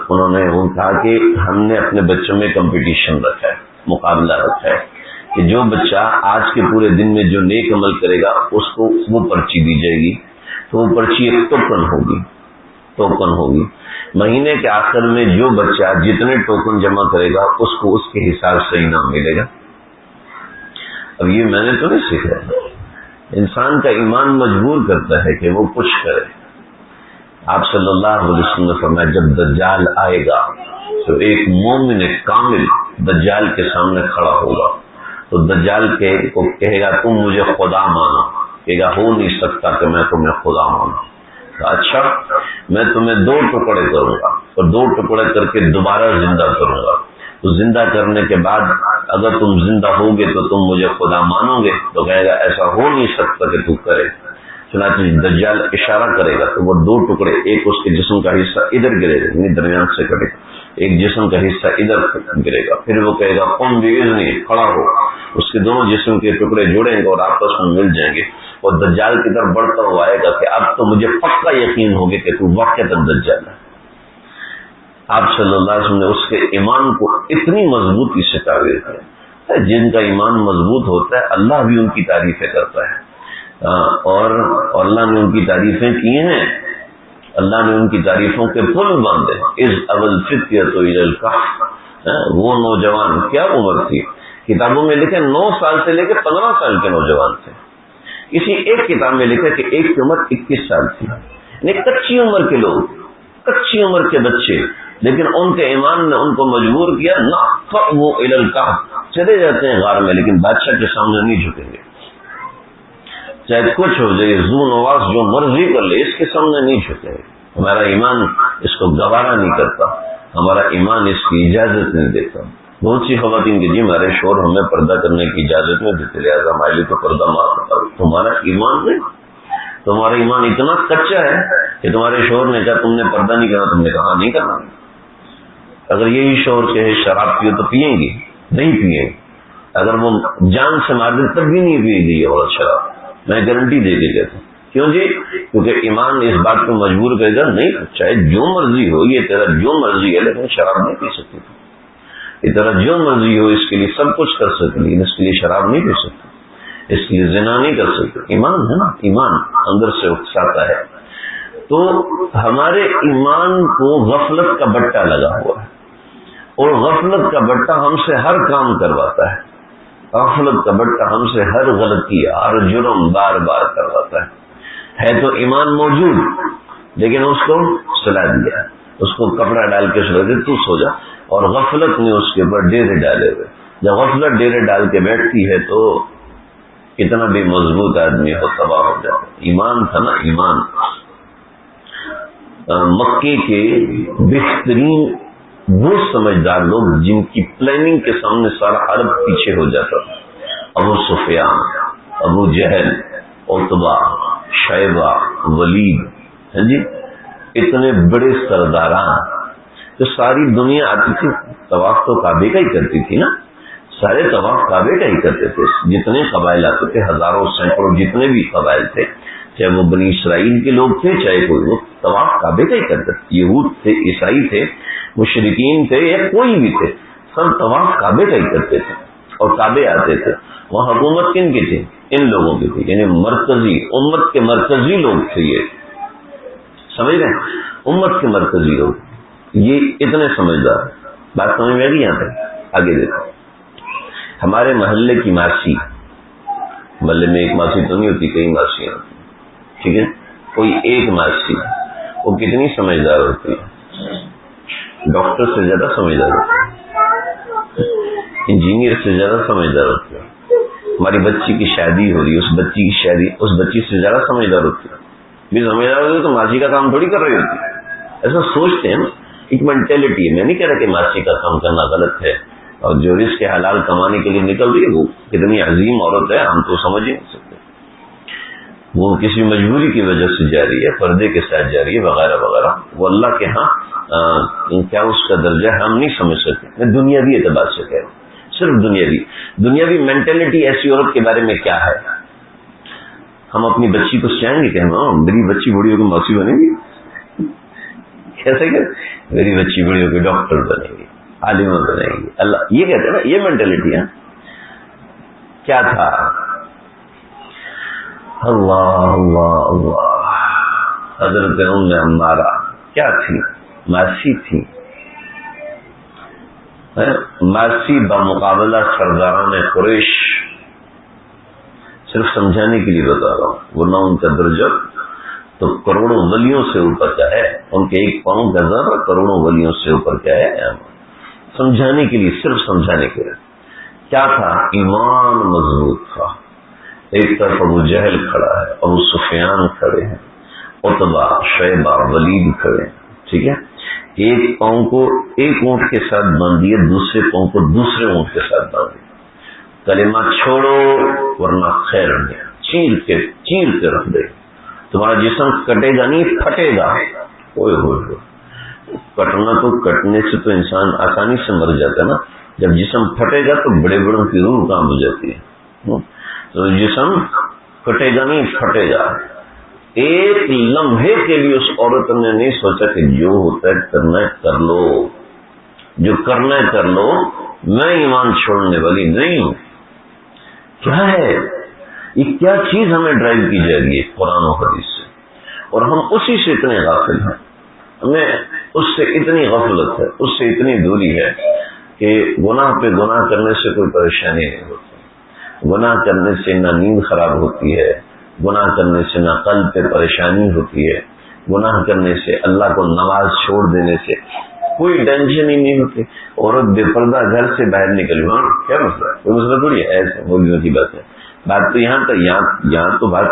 [SPEAKER 1] انہوں نے وہ کہا کہ ہم نے اپنے بچوں میں کمپٹیشن رکھا ہے، مقابلہ رکھا ہے کہ جو بچہ آج کے پورے دن میں جو نیک عمل کرے گا اس کو وہ پرچی دی جائے گی، تو وہ پرچی ایک ٹوکن ہوگی۔ مہینے کے آخر میں جو بچہ جتنے ٹوکن جمع کرے گا اس کو اس کے حساب سے انعام ملے گا۔ اب یہ میں نے تو نہیں سیکھا، انسان کا ایمان مجبور کرتا ہے کہ وہ کچھ کرے۔ آپ صلی اللہ علیہ وسلم نے فرمایا جب دجال آئے گا تو ایک مومن کامل دجال کے سامنے کھڑا ہوگا تو دجال کو کہے گا تم مجھے خدا مانو، کہے گا ہو نہیں سکتا کہ میں تمہیں خدا مانوں۔ اچھا میں تمہیں 2 ٹکڑے کروں گا اور 2 ٹکڑے کر کے دوبارہ زندہ کروں گا، تو زندہ کرنے کے بعد اگر تم زندہ ہوگے تو تم مجھے خدا مانو گے؟ تو کہے گا ایسا ہو نہیں سکتا کہ تو کرے۔ چنانچہ دجال اشارہ کرے گا تو وہ 2 ٹکڑے، ایک اس کے جسم کا حصہ ادھر گرے گا، یعنی درمیان سے کٹے گا، ایک جسم کا حصہ ادھر گرے گا، پھر وہ کہے گا قم بإذنی، کھڑا ہو، اس کے دونوں جسم کے ٹکڑے جڑیں گے اور آپس میں مل جائیں گے، اور دجال کی طرف بڑھتا ہوا آئے گا کہ اب تو مجھے پکا یقین ہو گیا کہ تو واقعتاً دجال ہے۔ آپ صلی اللہ علیہ وسلم نے اس کے ایمان کو اتنی مضبوطی سے تعبیر کیا، جن کا ایمان مضبوط ہوتا ہے اللہ بھی ان کی تعریفیں کرتا ہے، اور اللہ نے ان کی تعریفیں کی ہیں، اللہ نے ان کی تعریفوں کے پل باندھے۔ اذ اول فتیۃ الی الکہف، وہ نوجوان کیا عمر تھی، کتابوں میں لکھے 9 سال سے لے کے 15 سال کے نوجوان تھے، کسی ایک کتاب میں لکھا کہ ایک کی عمر 21 سال تھی، یعنی کچی عمر کے لوگ، کچی عمر کے بچے، لیکن ان کے ایمان نے ان کو مجبور کیا نہ فأووا الی الکہف، چلے جاتے ہیں غار میں لیکن بادشاہ کے سامنے نہیں جھکیں گے، چاہے کچھ ہو جائے، زو نواز جو مرضی کر لے اس کے سامنے نہیں جھکیں گے۔ ہمارا ایمان اس کو گوارا نہیں کرتا، ہمارا ایمان اس کی اجازت نہیں دیتا۔ بہت سی خواتین کی جی ہمارے شوہر ہمیں پردہ کرنے کی اجازت نہیں دیتے، لہٰذا ہمارے لیے تو پردہ معاف کرتا۔ تمہارا ایمان نہیں، تمہارا ایمان اتنا کچا ہے کہ تمہارے شوہر نے کہا تم نے پردہ نہیں کرنا، تم نے کہا نہیں کرنا۔ اگر یہی شوہر کہے شراب پیو تو پیئیں گی؟ نہیں پیئیں گی۔ اگر وہ جان سے مار دے تب بھی نہیں پیے گی یہ عورت شراب، میں گارنٹی دے کے کہتا ہوں۔ کیوں جی؟ کیونکہ ایمان اس بات کو مجبور کرے گا نہیں، چاہے جو مرضی ہو، یہ تیرا جو مرضی ہے لیکن شراب نہیں پی سکتی، یہ تیرا جو مرضی ہو اس کے لیے سب کچھ کر سکتی لیکن اس کے لیے شراب نہیں پی سکتی، اس کے لیے زنا نہیں کر سکتی۔ ایمان ہے نا، ایمان اندر سے اکساتا ہے۔ تو ہمارے ایمان کو غفلت کا بٹا لگا ہوا ہے، اور غفلت کا بٹا ہم سے ہر کام کرواتا ہے، غفلت کا بٹا ہم سے ہر غلطی ہر جرم بار بار کرواتا ہے تو ایمان موجود لیکن اس کو سلا دیا، اس کو کپڑا ڈال کے سلا دیا تو سو جا، اور غفلت نے اس کے اوپر ڈیرے ڈالے ہوئے۔ جب غفلت ڈیرے ڈال کے بیٹھتی ہے تو کتنا بھی مضبوط آدمی ہو تباہ ہو جاتا ہے۔ ایمان تھا نا، ایمان۔ مکے کے بہترین وہ سمجھدار لوگ جن کی پلاننگ کے سامنے سارا عرب پیچھے ہو جاتا تھا، ابو سفیان، ابو جہل، عتبہ، شیبہ، ولید، ہاں جی، اتنے بڑے سرداران، تو ساری دنیا آتی تھی، طواف تو کعبے کا ہی کرتی تھی نا، سارے طواف کعبے کا ہی کرتے تھے، جتنے قبائل آتے تھے، ہزاروں سینکڑوں جتنے بھی قبائل تھے، چاہے وہ بنی اسرائیل کے لوگ تھے چاہے کوئی، وہ طواف کعبے کا ہی کرتے تھے، یہود تھے، عیسائی تھے، مشرکین تھے یا کوئی بھی تھے، سب طواف کعبے کا ہی کرتے تھے اور کعبے آتے تھے۔ وہاں حکومت کن کی تھی؟ ان لوگوں کی تھی، یعنی مرکزی امت کے مرکزی لوگ تھے، یہ سمجھ رہے ہیں، امت کے مرکزی لوگ، یہ اتنے سمجھدار۔ بات سمجھ میں آ گئی یہاں تک؟ آگے دیکھو، ہمارے محلے کی ماسی، محلے میں ایک ماسی تو نہیں ہوتی، کئی ماسیاں ہوتی، ٹھیک ہے، کوئی ایک ماسی، وہ کتنی سمجھدار ہوتی ہے؟ ڈاکٹر سے زیادہ سمجھدار ہوتی ہے، انجینئر سے زیادہ سمجھدار ہوتی ہے۔ ہماری بچی کی شادی ہو رہی ہے، اس بچی کی شادی اس بچی سے زیادہ سمجھدار ہوتی ہے، بھی سمجھدار ہوتی ہے تو ماسی کا کام تھوڑی کر رہی ہوتی ہے، ایسا سوچتے ہیں نا، ایک مینٹلٹی ہے۔ میں نہیں کہہ رہا کہ ماسی کا کام کرنا غلط ہے، اور جو رزق کے حلال کمانے کے لیے نکل رہی ہے وہ کتنی عظیم عورت ہے، ہم تو سمجھ ہی نہیں سکتے، وہ کسی مجبوری کی وجہ سے جا رہی ہے، پردے کے ساتھ جا رہی ہے وغیرہ وغیرہ، وہ اللہ کے ہاں کیا اس کا درجہ ہے ہم نہیں سمجھ سکتے۔ میں دنیاوی اعتبار سے کہہ رہا ہوں، صرف دنیاوی مینٹلٹی ایسی عورت کے بارے میں کیا ہے؟ ہم اپنی بچی کو چاہیں گے کہ ہاں میری بچی بڑی ہوگی ماسی بنے گی؟ کیسے کہ میری بچی بڑی ہو کے ڈاکٹر بنے گی، عالمہ بنے گی، اللہ یہ کہتے ہیں نا، یہ مینٹلٹی ہے. کیا تھا؟ اللہ اللہ اللہ. حضرت ام عمارہ کیا تھی؟ ماسی تھی. ماسی بمقابلہ سرداران قریش. صرف سمجھانے کے لیے بتا رہا ہوں، ورنہ ان کا درجہ تو کروڑوں ولیوں سے اوپر کا ہے. ان کے ایک پاؤں کا ذرہ کروڑوں ولیوں سے اوپر کا ہے. سمجھانے کے لیے، صرف سمجھانے کے لیے. کیا تھا؟ ایمان مضبوط تھا. ایک طرف ابو جہل کھڑا ہے، ابو سفیان کھڑے ہیں، عتبہ، شیبہ، ولید کھڑے ہیں. ٹھیک ہے، ایک پاؤں کو ایک اونٹ کے ساتھ باندھیے، دوسرے پاؤں کو دوسرے اونٹ کے ساتھ باندھیے. کلمہ چھوڑو ورنہ خیر نہیں. چیر کے رکھ دے. تمہارا جسم کٹے گا نہیں، پھٹے گا. اوئے ہوئے، کٹنا تو کٹنے سے تو انسان آسانی سے مر جاتا ہے نا. جب جسم پھٹے گا تو بڑے بڑوں کی روح کام ہو جاتی ہے. تو جسم کٹے گا نہیں، پھٹے گا. ایک لمحے کے لیے اس عورت نے نہیں سوچا کہ جو ہوتا ہے کرنا ہے کر لو، جو کرنا ہے کر لو، میں ایمان چھوڑنے والی نہیں ہوں. کیا ہے یہ؟ کیا چیز ہمیں ڈرائیو کی جائے گی قرآن و حدیث سے، اور ہم اسی سے اتنے غافل ہیں. ہمیں اس سے اتنی غفلت ہے، اس سے اتنی دوری ہے کہ گناہ پہ گناہ کرنے سے کوئی پریشانی نہیں ہوتی. گناہ کرنے سے نہ نیند خراب ہوتی ہے، گناہ کرنے سے نہ قلب پہ پریشانی ہوتی ہے، گناہ کرنے سے اللہ کو نماز چھوڑ دینے سے کوئی ٹینشن ہی نہیں ہوتی. عورت بے پردہ گھر سے باہر نکلی، ہاں کیا مسئلہ ہے؟ کوئی مسئلہ تھوڑی ہے. ایسے مولویوں کی بات ہے. بات تو یہاں تک، یہاں تو بات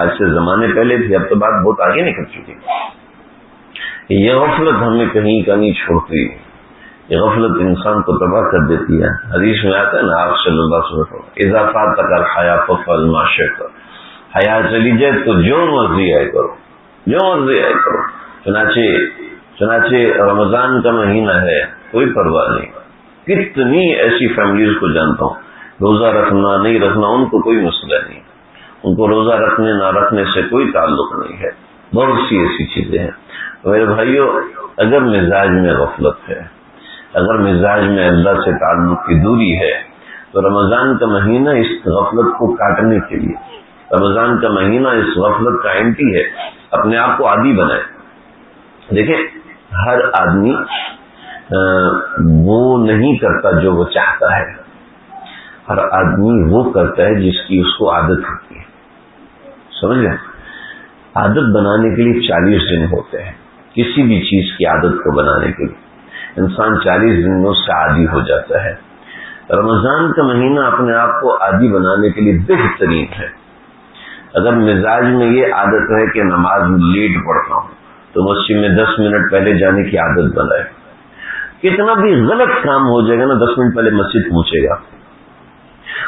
[SPEAKER 1] آج سے زمانے پہلے تھی، اب تو بات بہت آگے نکل چکی. یہ غفلت ہمیں کہیں کا نہیں چھوڑتی. یہ غفلت انسان کو تباہ کر دیتی ہے. حدیث میں آتا ہے نا، آپ صلی اللہ علیہ وسلم اضافات تک الحیا ففعل ما شئت. حیا چلی جائے تو جو مرضی آئے کرو، جو مرضی آئے کرو. چنانچہ رمضان کا مہینہ ہے، کوئی پرواہ نہیں. کتنی ایسی فیملیز کو جانتا ہوں، روزہ رکھنا نہیں رکھنا ان کو کوئی مسئلہ نہیں. ان کو روزہ رکھنے نہ رکھنے سے کوئی تعلق نہیں ہے. بہت سی ایسی چیزیں ہیں. میرے بھائیوں، اگر مزاج میں غفلت ہے، اگر مزاج میں اللہ سے تعلق کی دوری ہے، تو رمضان کا مہینہ اس غفلت کو کاٹنے کے لیے، رمضان کا مہینہ اس غفلت کا اینٹی ہے. اپنے آپ کو عادی بنائے. دیکھیں، ہر آدمی وہ نہیں کرتا جو وہ چاہتا ہے. ہر آدمی وہ کرتا ہے جس کی اس کو عادت ہوتی ہے. سمجھ گئے؟ عادت بنانے کے لیے 40 دن ہوتے ہیں. کسی بھی چیز کی عادت کو بنانے کے لیے انسان 40 دن میں اس سے عادی ہو جاتا ہے. رمضان کا مہینہ اپنے آپ کو عادی بنانے کے لیے بہترین ہے. اگر مزاج میں یہ عادت ہے کہ نماز لیٹ پڑھتا ہوں تو مسجد میں 10 منٹ پہلے جانے کی عادت بنائے. کتنا بھی غلط کام ہو جائے گا نا، 10 منٹ پہلے مسجد پہنچے گا.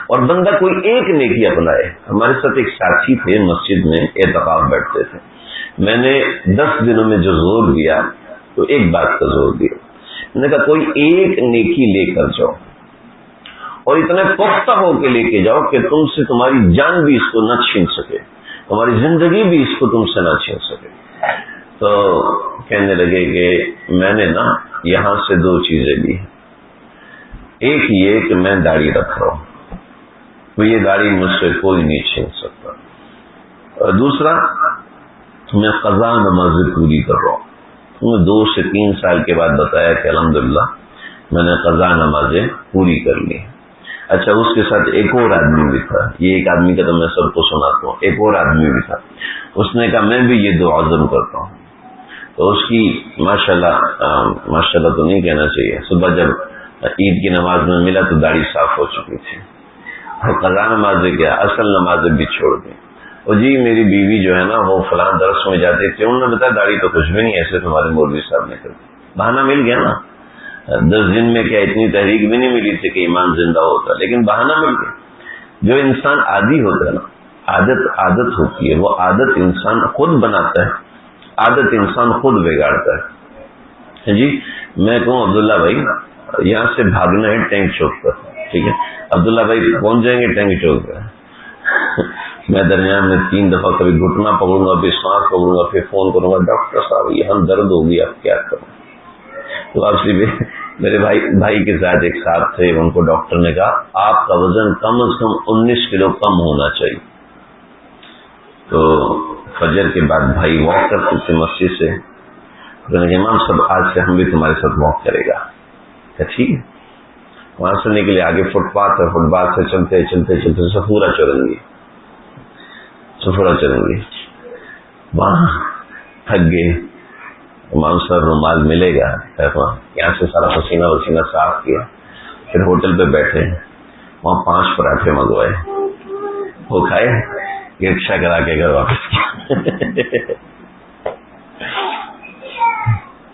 [SPEAKER 1] اور بندہ کوئی ایک نیکی اپنائے. ہمارے ساتھ ایک ساتھی تھے، مسجد میں اعتکاف بیٹھتے تھے. میں نے 10 دنوں میں جو زور دیا تو ایک بات کا زور دیا. میں نے کہا کوئی ایک نیکی لے کر جاؤ، اور اتنے پختہ ہو کے لے کے جاؤ کہ تم سے تمہاری جان بھی اس کو نہ چھین سکے، تمہاری زندگی بھی اس کو تم سے نہ چھین سکے. تو کہنے لگے کہ میں نے نا یہاں سے 2 چیزیں لی ہیں. ایک یہ کہ میں داڑھی رکھ رہا ہوں، تو یہ داڑھی مجھ سے کوئی نہیں چھین سکتا. اور دوسرا، میں قضا نمازیں پوری کر رہا ہوں. میں 2 سے 3 سال کے بعد بتایا کہ الحمدللہ میں نے قضا نمازیں پوری کر لی. اچھا، اس کے ساتھ ایک اور آدمی بھی تھا. یہ ایک آدمی کا تو میں سب کو سناتا ہوں. ایک اور آدمی بھی تھا. اس نے کہا میں بھی یہ 2 عزم کرتا ہوں. تو اس کی ماشاءاللہ تو نہیں کہنا چاہیے، صبح جب عید کی نماز میں ملا تو داڑھی صاف ہو چکی تھی. اور قضا نمازیں کیا، اصل نمازیں بھی چھوڑ دی. اور جی میری بیوی جو ہے نا وہ فلاں درس میں جاتی تھی، انہوں نے بتایا داڑھی تو کچھ بھی نہیں، ایسے تمہارے مولوی صاحب نے کر دی. بہانہ مل گیا نا. 10 دن میں کیا اتنی تحریک بھی نہیں ملی تھی کہ ایمان زندہ ہوتا، لیکن بہانہ مل گیا. جو انسان عادی ہوتا ہے نا، عادت ہوتی ہے، وہ عادت انسان خود بناتا ہے، عادت انسان خود بگاڑتا ہے. جی میں کہوں عبداللہ بھائی یہاں سے بھاگنا ہے ٹینک چوک پر، ٹھیک ہے، عبداللہ بھائی پہنچ جائیں گے ٹینک چوک پر. میں درمیان میں 3 دفعہ کبھی گھٹنا پکڑوں گا، پھر سانس پکڑوں گا، پھر فون کروں گا، ڈاکٹر صاحب یہاں درد ہوگی، آپ کیا کروں؟ تو آپ سے میرے بھائی کے ساتھ ایک صاحب تھے، ان کو ڈاکٹر نے کہا آپ کا وزن کم از کم 19 کلو کم ہونا چاہیے۔ تو فجر کے بعد بھائی واک کرتے تھے مسجد سے، امام صاحب آج سے ہم بھی تمہارے ساتھ واک کرے گا، ٹھیک ہے۔ وہاں سے نکلے، آگے فٹ پاتھ ہے، فٹ پاتھ سے چلتے چلتے چلتے سفورا چلیں گے، وہاں تھک گئے۔ امام صاحب رومال ملے گا، یہاں سے سارا پسینہ وسینہ صاف کیا، پھر ہوٹل پہ بیٹھے، وہاں 5 پراٹھے منگوائے، وہ کھائے، رکشا کرا کے گھر واپس کیا۔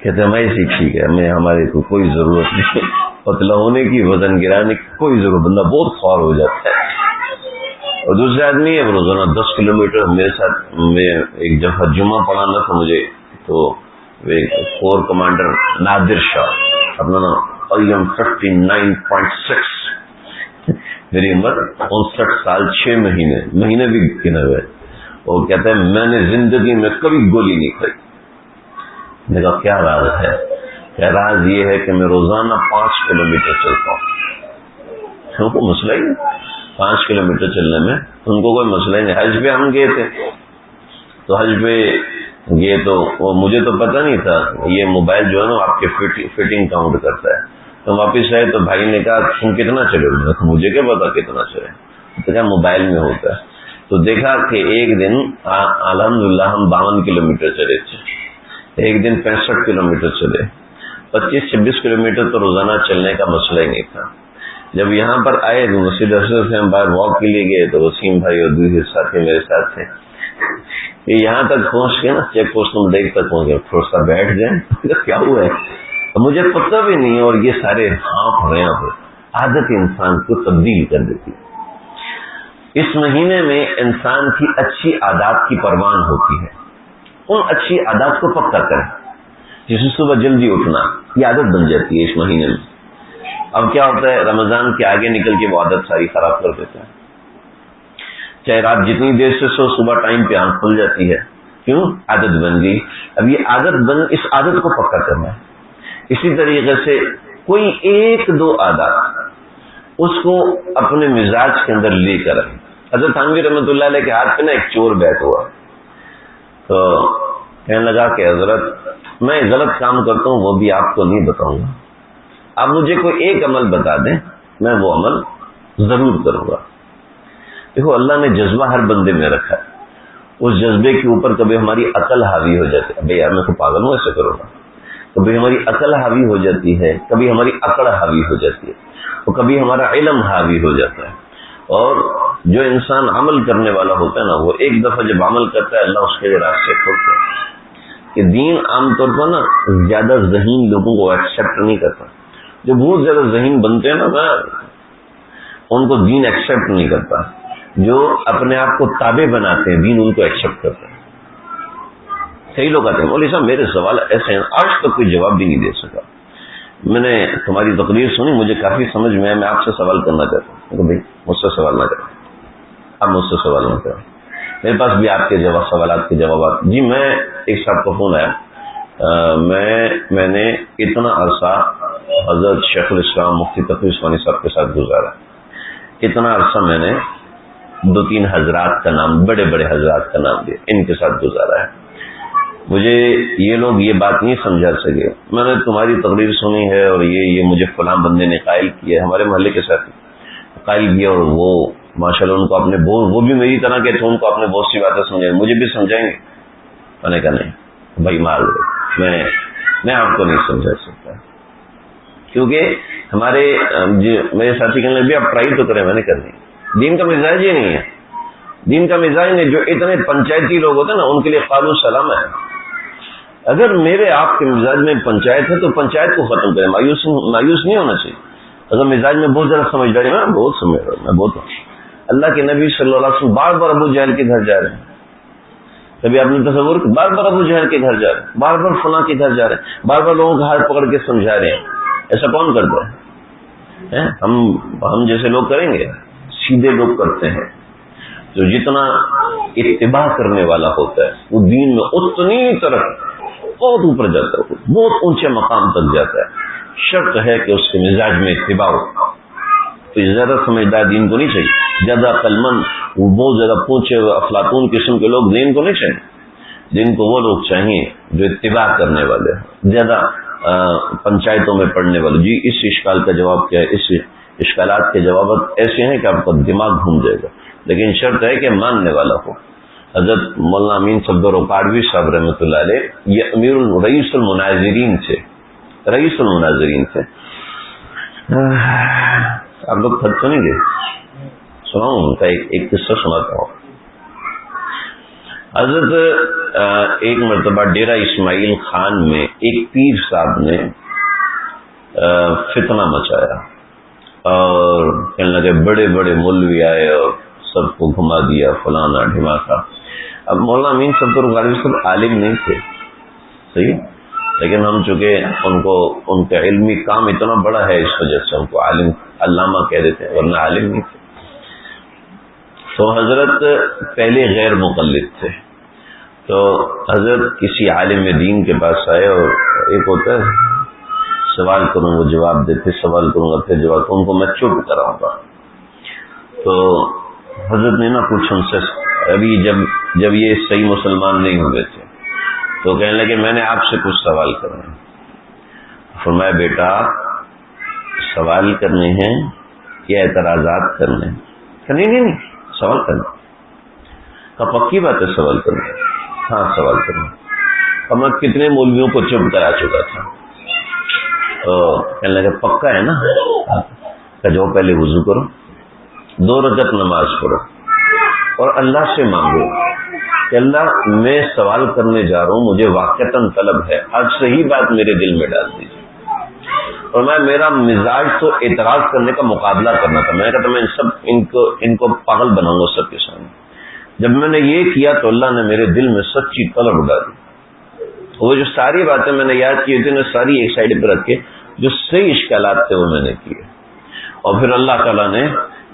[SPEAKER 1] کہتے ہیں میں اسی ٹھیک ہے، ہمیں ہمارے کو کوئی ضرورت نہیں پتلا ہونے کی، وزن گرانے کی کوئی ضرورت، بندہ بہت خوار ہو جاتا ہے۔ اور دوسرے آدمی ہے روزانہ 10 کلومیٹر، میرے ساتھ میں ایک دفعہ جمعہ پڑھانا تھا مجھے، تو کور کمانڈر نادر شاہ، اپنا نام IM 59.6، میری عمر 59 سال 6 مہینے بھی گنے ہوئے۔ وہ کہتے ہیں میں نے زندگی میں کبھی گولی نہیں کھائی۔ میں نے کہا کیا راز ہے؟ کیا راز یہ ہے کہ میں روزانہ 5 کلومیٹر چلتا ہوں۔ ان کو مسئلہ ہی نہیں 5 کلومیٹر چلنے میں، ان کو کوئی مسئلہ ہی نہیں۔ حج پہ ہم گئے تھے، تو حج پہ گئے تو مجھے تو پتہ نہیں تھا یہ موبائل جو ہے نا آپ کے فٹنگ کاؤنٹ کرتا ہے۔ تو واپس آئے تو بھائی نے کہا تم کتنا چلے ہو؟ مجھے کیا پتا کتنا چلے، تو کیا موبائل میں ہوتا ہے۔ تو دیکھا کہ ایک دن الحمدللہ ہم 52 کلومیٹر چلے تھے، ایک دن 65 کلومیٹر چلے، 25-26 کلومیٹر تو روزانہ چلنے کا مسئلہ ہی نہیں تھا۔ جب یہاں پر آئے تو مسجد افسر سے ہم باہر واک کے لیے گئے، تو وسیم بھائی اور دوسرے ساتھی میرے ساتھ تھے، کہ یہاں تک پہنچ گئے نا، چیک پوسٹ نمبر 1 تک پہنچ گئے، تھوڑا سا بیٹھ جائیں، کیا ہوا ہے؟ مجھے پتہ بھی نہیں، اور یہ سارے ہانپ رہے ہیں۔ عادت انسان کو تبدیل کر دیتی۔ اس مہینے میں انسان کی اچھی عادات کی پروان ہوتی ہے، ان اچھی عادات کو پکا کریں، جیسے صبح جلدی اٹھنا، یہ عادت بن جاتی ہے اس مہینے میں۔ اب کیا ہوتا ہے، رمضان کے آگے نکل کے وہ عادت ساری خراب کر دیتا ہے۔ چاہے رات جتنی دیر سے سو، صبح ٹائم پہ آنکھ کھل جاتی ہے، کیوں؟ عادت بن گئی۔ اب یہ اس عادت کو پکا کرنا ہے۔ اسی طریقے سے کوئی 1-2 عادات اس کو اپنے مزاج کے اندر لے کر آئیں۔ حضرت تھانوی رحمۃ اللہ علیہ کے ہاتھ پہ نا ایک چور بیٹھ ہوا، تو کہنے لگا کہ حضرت میں غلط کام کرتا ہوں، وہ بھی آپ کو نہیں بتاؤں گا، آپ مجھے کوئی ایک عمل بتا دیں، میں وہ عمل ضرور کروں گا۔ دیکھو اللہ نے جذبہ ہر بندے میں رکھا ہے، اس جذبے کے اوپر کبھی ہماری عقل حاوی ہو جاتی ہے، بھئی یار میں تو پاگل ہوں ایسے کروں گا، کبھی ہماری عقل حاوی ہو جاتی ہے، کبھی ہماری عقل حاوی ہو جاتی ہے، اور کبھی ہمارا علم حاوی ہو جاتا ہے۔ اور جو انسان عمل کرنے والا ہوتا ہے نا، وہ ایک دفعہ جب عمل کرتا ہے اللہ اس کے لیے راستے کھولتا ہے۔ کہ دین عام طور پر نا زیادہ ذہین لوگوں کو ایکسیپٹ نہیں کرتا، جو بہت زیادہ ذہین بنتے ہیں نا ان کو دین ایکسیپٹ نہیں کرتا، جو اپنے آپ کو تابع بناتے ہیں دین ان کو ایکسیپٹ کرتا ہے۔ کئی لوگ آتے ہیں مولوی صاحب میرے سوال ایسے ہیں، آج تک کوئی جواب بھی نہیں دے سکا، میں نے تمہاری تقریر سنی، مجھے کافی سمجھ میں آیا، میں آپ سے سوال کرنا چاہتا ہوں۔ بھائی مجھ سے سوال نہ کریں، آپ مجھ سے سوال نہ کریں، میرے پاس بھی آپ کے سوالات کے جوابات۔ جی میں ایک صاحب کا فون آیا، میں نے اتنا عرصہ حضرت شیخ الاسلام مفتی تقی عثمانی صاحب کے ساتھ گزارا، اتنا عرصہ میں نے 2-3 حضرات کا نام، بڑے بڑے حضرات کا نام دیا، ان کے ساتھ گزارا ہے۔ مجھے یہ لوگ یہ بات نہیں سمجھا سکے، میں نے تمہاری تقریر سنی ہے اور یہ مجھے فلاں بندے نے قائل کیا ہے، ہمارے محلے کے ساتھ قائل کیا، اور وہ ماشاءاللہ ان کو اپنے وہ بھی میری طرح کے تھے، ان کو اپنے بہت سی باتیں سمجھائیں، مجھے بھی سمجھائیں گے؟ میں نے کہا نہیں بھائی مال میں آپ کو نہیں سمجھا سکتا، کیونکہ میرے ساتھی کہنے لگے آپ ٹرائی تو کریں، میں نے کرنی، دین کا مزاج ہی نہیں ہے، دین کا مزاج نہیں۔ جو اتنے پنچایتی لوگ ہوتے ہیں نا ان کے لیے قالوا سلام ہے۔ اگر میرے آپ کے مزاج میں پنچایت ہے تو پنچایت کو ختم کریں، مایوس نہیں ہونا چاہیے۔ اگر مزاج میں بہت زیادہ سمجھداری، میں بہت سمجھ رہا ہوں، میں بہت ہوں۔ اللہ کے نبی صلی اللہ علیہ وسلم بار بار ابو جہل کے گھر جا رہے ہیں، کبھی آپ نے تصور کہ بار بار ابو جہل کے گھر جا رہے ہیں، بار بار فلاں کے گھر جا رہے ہیں، بار بار لوگوں کا ہاتھ پکڑ کے سمجھا رہے ہیں، ایسا کون کرتا ہے؟ ہم جیسے لوگ کریں گے؟ سیدھے لوگ کرتے ہیں۔ جو جتنا اتباع کرنے والا ہوتا ہے وہ دین میں اتنی طرح بہت اوپر جاتا ہے، بہت اونچے مقام تک جاتا ہے۔ شرط ہے کہ اس کے مزاج میں اتباع ہو۔ تو زیادہ سمجھدار دین کو نہیں چاہیے، زیادہ عقل مند، وہ بہت زیادہ پوچھے ہوئے افلاطون قسم کے لوگ دین کو نہیں چاہیے۔ دین کو وہ لوگ چاہیے جو اتباع کرنے والے ہیں، زیادہ پنچایتوں میں پڑھنے والے۔ جی اس اشکال کا جواب کیا ہے، اس اشکالات کے جوابات ایسے ہیں کہ آپ کا دماغ گھوم جائے گا، لیکن شرط ہے کہ ماننے والا ہو۔ حضرت مولانا امین صفدر اوقاڑوی صاحب رحمۃ اللہ علیہ یہ رئیس المناظرین سے آپ لوگ خط سنیں گے، سناؤں ان کا ایک قصہ سناتا ہوں۔ حضرت ایک مرتبہ ڈیرہ اسماعیل خان میں ایک پیر صاحب نے فتنہ مچایا اور کہنے لگے بڑے بڑے مولوی آئے اور سب کو گھما دیا، فلانا ڈھماکا۔ اب مولانا امین صفدر اوقاڑوی صاحب عالم نہیں تھے، صحیح، لیکن ہم چونکہ ان کا علمی کام اتنا بڑا ہے اس وجہ سے ان کو عالم علامہ کہہ دیتے ہیں، ورنہ عالم نہیں تھے۔ تو حضرت پہلے غیر مقلد تھے، تو حضرت کسی عالم دین کے پاس آئے، اور ایک ہوتا ہے سوال کروں وہ جواب دیتے، سوال کروں گا پھر جواب، تو ان کو میں چپ کراؤں گا۔ تو حضرت نے نہ کچھ ان سے ابھی جب یہ صحیح مسلمان نہیں ہوئے تھے تو کہنے لگے میں نے آپ سے کچھ سوال کرنا ہے۔ فرمایا بیٹا سوال کرنے ہیں یا اعتراضات کرنے ہیں؟ کہ نہیں سوال کرنا۔ کہ پکی بات ہے سوال کرنا؟ ہاں سوال کرنا۔ اور میں کتنے مولویوں کو چپ کرا چکا تھا، تو کہنے لگے پکا ہے نا؟ کہ جو پہلے وضو کرو، 2 رکعت نماز پڑھو اور اللہ سے مانگو کہ اللہ میں سوال کرنے جا رہا ہوں، مجھے واقعتاً طلب ہے، آج صحیح بات میرے دل میں ڈال دیجیے۔ اور میرا مزاج تو اعتراض کرنے کا مقابلہ کرنا تھا، میں نے کہا میں ان کو پاگل بناؤں گا سب کے سامنے۔ جب میں نے یہ کیا تو اللہ نے میرے دل میں سچی طلب ڈالی، وہ جو ساری باتیں میں نے یاد کی تھی میں ساری ایک سائڈ پہ رکھ کے جو صحیح اشکالات تھے وہ میں نے کیے، اور پھر اللہ تعالیٰ نے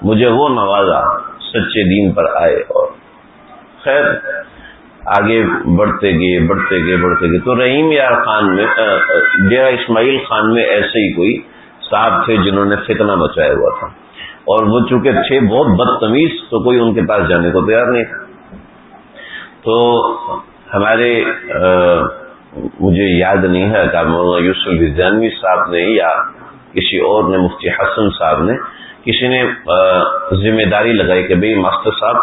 [SPEAKER 1] مجھے وہ نوازا، سچے دین پر آئے، اور خیر آگے بڑھتے گئے۔ تو رحیم یار خان میں ڈیرہ اسماعیل خان میں ایسے ہی کوئی صاحب تھے جنہوں نے فتنہ مچایا ہوا تھا، اور وہ چونکہ تھے بہت بدتمیز تو کوئی ان کے پاس جانے کو تیار نہیں تھا۔ تو ہمارے مجھے یاد نہیں ہے کہ مولانا یوسف بزانوی صاحب نے یا کسی اور نے، مفتی حسن صاحب نے، کسی نے ذمہ داری لگائی کہ بھئی ماسٹر صاحب،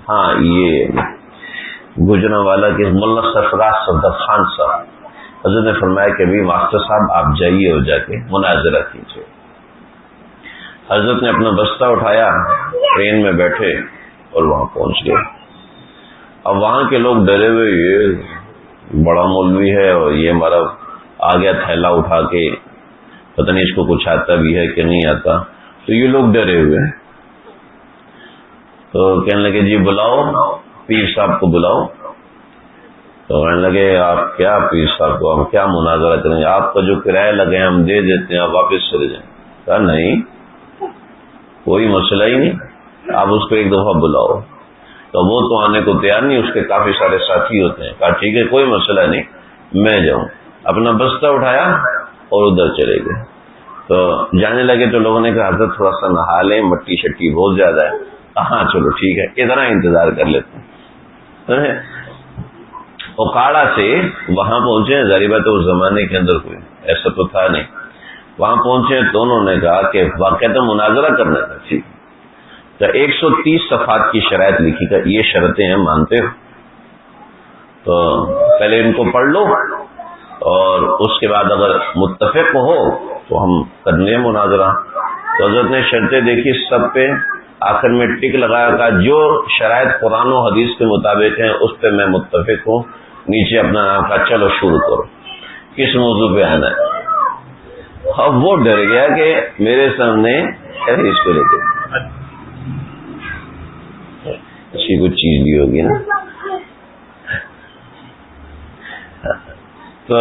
[SPEAKER 1] ہاں یہ گجرا والا کے مولانا سرفراز صفدر خان صاحب، حضرت نے فرمایا کہ بھئی ماسٹر صاحب آپ جائیے اور جا کے مناظرہ کیجیے۔ حضرت نے اپنا بستہ اٹھایا، ٹرین میں بیٹھے اور وہاں پہنچ گئے۔ اب وہاں کے لوگ ڈرے ہوئے، یہ بڑا مولوی ہے اور یہ ہمارا آ گیا تھیلا اٹھا کے، پتہ نہیں اس کو کچھ آتا بھی ہے کہ نہیں آتا، تو یہ لوگ ڈرے ہوئے۔ تو کہنے لگے جی بلاؤ پیر صاحب کو بلاؤ۔ تو کہنے لگے آپ کیا پیر صاحب کو ہم کیا مناظرہ کریں گے، آپ کا جو کرایہ لگے ہم دے دیتے ہیں، آپ واپس چلے جائیں۔ کہا نہیں کوئی مسئلہ ہی نہیں، آپ اس کو ایک دفعہ بلاؤ۔ تو وہ تو آنے کو تیار نہیں، اس کے کافی سارے ساتھی ہوتے ہیں۔ کہا ٹھیک ہے کوئی مسئلہ نہیں میں جاؤں۔ اپنا بستہ اٹھایا اور ادھر چلے گئے۔ تو جانے لگے تو لوگوں نے کہا حضرت تھوڑا سا نہا لیں، مٹی شٹی بہت زیادہ ہے۔ ہاں چلو ٹھیک ہے، ادھر انتظار کر لیتے ہیں۔ اوکاڑا سے وہاں پہنچے، ظاہر بات ہے اس زمانے کے اندر کوئی ایسا تو تھا نہیں، وہاں پہنچے تو انہوں نے کہا کہ واقعہ مناظرہ کرنا تھا، ٹھیک۔ تو 130 صفحات کی شرائط لکھی کہ یہ شرطیں ہیں مانتے ہو، تو پہلے ان کو پڑھ لو اور اس کے بعد اگر متفق ہو تو ہم کر لیں مناظرہ۔ تو حضرت نے شرطیں دیکھی سب پہ، آخر میں ٹک لگایا، کہا جو شرائط قرآن و حدیث کے مطابق ہیں اس پہ میں متفق ہوں۔ نیچے اپنا نام کہا چلو شروع کرو، کس موضوع پہ آنا ہے۔ اب وہ ڈر گیا کہ میرے سامنے اس کو لے کے اچھی کچھ چیز بھی ہوگی نا۔ تو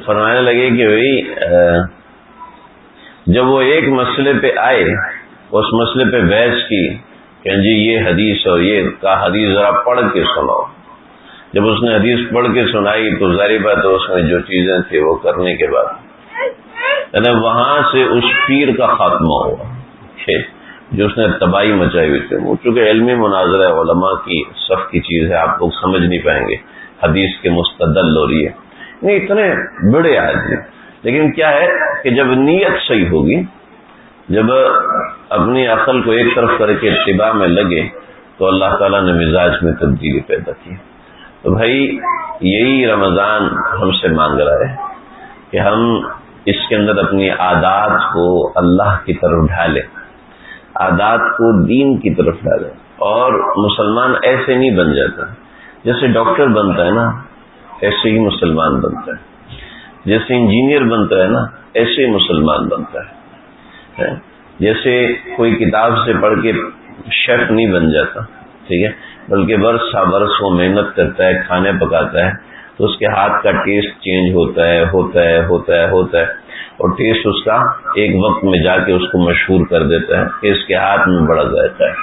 [SPEAKER 1] فرمانے لگے کہ بھائی جب وہ ایک مسئلے پہ آئے، اس مسئلے پہ بحث کی کہ جی یہ حدیث اور یہ کا حدیث ذرا پڑھ کے سناؤ. جب اس نے حدیث پڑھ کے سنائی تو ظاہر بات ہے اس میں جو چیزیں تھیں وہ کرنے کے بعد یعنی وہاں سے اس پیر کا خاتمہ ہوا کہ جو اس نے تباہی مچائی ہوئی تھی. وہ چونکہ علمی مناظرہ علماء کی صف کی چیز ہے، آپ لوگ سمجھ نہیں پائیں گے حدیث کے مستدل اور یہ نہیں اتنے بڑے آدمی. لیکن کیا ہے کہ جب نیت صحیح ہوگی، جب اپنی عقل کو ایک طرف کر کے اتباع میں لگے تو اللہ تعالیٰ نے مزاج میں تبدیلی پیدا کی. تو بھائی یہی رمضان ہم سے مانگ رہا ہے کہ ہم اس کے اندر اپنی عادات کو اللہ کی طرف ڈھالیں، عادات کو دین کی طرف ڈالیں. اور مسلمان ایسے نہیں بن جاتا، جیسے ڈاکٹر بنتا ہے نا ایسے ہی مسلمان بنتا ہے، جیسے انجینئر بنتا ہے نا ایسے ہی مسلمان بنتا ہے. جیسے کوئی کتاب سے پڑھ کے شیف نہیں بن جاتا، ٹھیک ہے، بلکہ برس برس وہ محنت کرتا ہے، کھانے پکاتا ہے تو اس کے ہاتھ کا ٹیسٹ چینج ہوتا ہے اور ٹیسٹ اس کا ایک وقت میں جا کے اس کو مشہور کر دیتا ہے کہ اس کے ہاتھ میں بڑا ذائقہ ہے.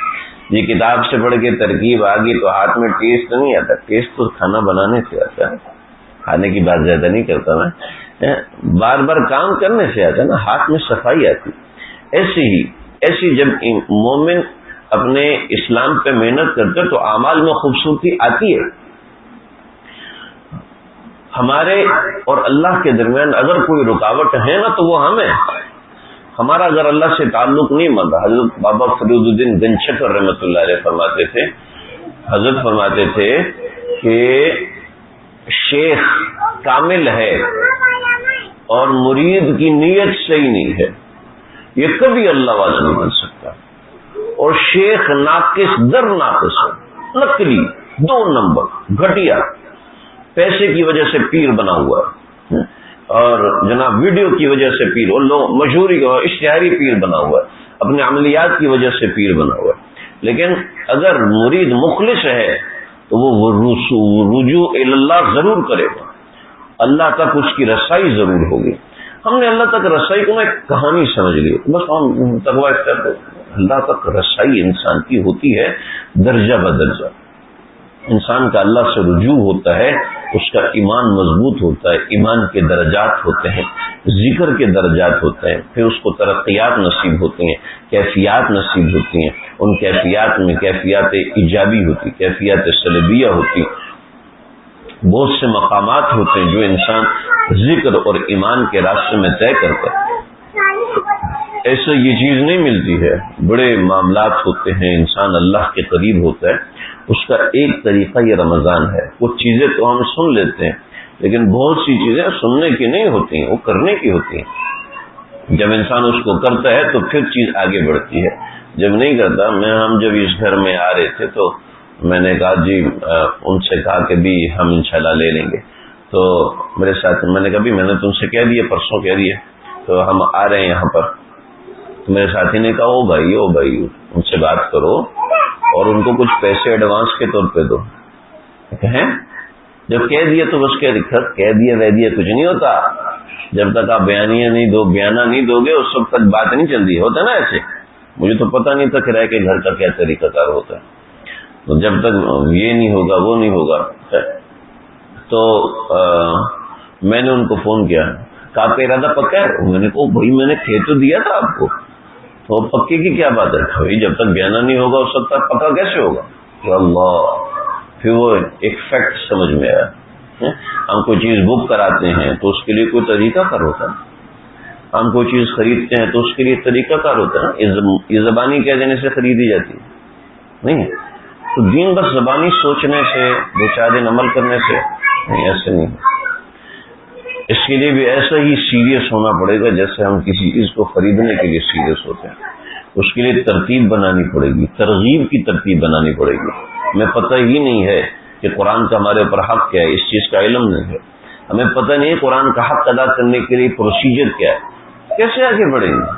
[SPEAKER 1] یہ کتاب سے پڑھ کے ترکیب آ گئی تو ہاتھ میں ٹیسٹ نہیں آتا، ٹیسٹ تو کھانا بنانے سے آتا ہے. کھانے کی بات زیادہ نہیں کرتا میں، بار بار کام کرنے سے آتا ہے نا، ہاتھ میں صفائی آتی. ایسی جب مومن اپنے اسلام پہ محنت کرتے تو اعمال میں خوبصورتی آتی ہے. ہمارے اور اللہ کے درمیان اگر کوئی رکاوٹ ہے نا تو وہ ہمیں، ہمارا اگر اللہ سے تعلق نہیں بنتا. حضرت بابا فرید الدین گنچکر رحمۃ اللہ علیہ فرماتے تھے، حضرت فرماتے تھے کہ شیخ کامل ہے اور مرید کی نیت صحیح نہیں ہے، یہ کبھی اللہ والا نہیں بن سکتا. اور شیخ ناقص در ناقص ہے، نقلی، 2 نمبر، گھٹیا، پیسے کی وجہ سے پیر بنا ہوا ہے اور جناب ویڈیو کی وجہ سے پیر، اور لوگ مشہوری اشتہاری پیر بنا ہوا ہے، اپنے عملیات کی وجہ سے پیر بنا ہوا ہے. لیکن اگر مرید مخلص ہے تو وہ رجوع اللہ ضرور کرے گا، اللہ تک اس کی رسائی ضرور ہوگی. ہم نے اللہ تک رسائی کو ایک کہانی سمجھ لی، بس ہم تقویٰ اختیار کرتے. اللہ تک رسائی انسان کی ہوتی ہے درجہ بدرجہ. انسان کا اللہ سے رجوع ہوتا ہے، اس کا ایمان مضبوط ہوتا ہے، ایمان کے درجات ہوتے ہیں، ذکر کے درجات ہوتے ہیں، پھر اس کو ترقیات نصیب ہوتی ہیں، کیفیات نصیب ہوتی ہیں. ان کیفیات میں کیفیات ایجابی ہوتی، کیفیات سلبیہ ہوتی، بہت سے مقامات ہوتے ہیں جو انسان ذکر اور ایمان کے راستے میں طے کرتا ہے. ایسے یہ چیز نہیں ملتی ہے، بڑے معاملات ہوتے ہیں، انسان اللہ کے قریب ہوتا ہے. اس کا ایک طریقہ یہ رمضان ہے. کچھ چیزیں تو ہم سن لیتے ہیں لیکن بہت سی چیزیں سننے کی نہیں ہوتی ہیں، وہ کرنے کی ہوتی ہیں. جب انسان اس کو کرتا ہے تو پھر چیز آگے بڑھتی ہے، جب نہیں کرتا. ہم جب اس گھر میں آ رہے تھے تو میں نے کہا جی ان سے کہا کہ بھی ہم انشاءاللہ لے لیں گے. تو میرے ساتھ میں نے کہا بھی میں نے تم سے کہہ دیا، پرسوں کہہ دیا، تو ہم آ رہے ہیں یہاں پر. تو میرے ساتھی نے کہا او بھائی ان سے بات کرو اور ان کو کچھ پیسے ایڈوانس کے طور پہ دو. کہیں جب کہہ دیا تو بس کہہ دیا کچھ نہیں ہوتا. جب تک آپ بیانہ نہیں دو گے اس وقت تک بات نہیں چلتی. ہوتا نا ایسے. مجھے تو پتہ نہیں تھا کرایہ کے گھر کا کیا طریقہ کار ہوتا ہے. تو جب تک یہ نہیں ہوگا وہ نہیں ہوگا. تو میں نے ان کو فون کیا، کہا آپ کا ارادہ پکا ہے؟ میں نے کہا بھائی میں نے کہہ تو دیا تھا آپ کو، تو پکے کی کیا بات ہے؟ بھائی جب تک بیانہ نہیں ہوگا اس وقت تک پکا کیسے ہوگا؟ اللہ، پھر وہ ایک فیکٹ سمجھ میں آیا. ہم کوئی چیز بک کراتے ہیں تو اس کے لیے کوئی طریقہ کار ہوتا ہے، ہم کوئی چیز خریدتے ہیں تو اس کے لیے طریقہ کار ہوتا ہے. یہ زبانی کہہ دینے سے خریدی جاتی ہے نہیں. تو دین بس زبانی سوچنے سے، دو چار دن عمل کرنے سے نہیں، ایسے نہیں. اس کے لیے بھی ایسا ہی سیریس ہونا پڑے گا جیسے ہم کسی چیز کو خریدنے کے لیے سیریس ہوتے ہیں. اس کے لیے ترتیب بنانی پڑے گی، ترغیب کی ترتیب بنانی پڑے گی. ہمیں پتہ ہی نہیں ہے کہ قرآن کا ہمارے اوپر حق کیا ہے، اس چیز کا علم نہیں ہے. ہمیں پتہ نہیں ہے قرآن کا حق ادا کرنے کے لیے پروسیجر کیا ہے، کیسے آگے بڑھیں گے.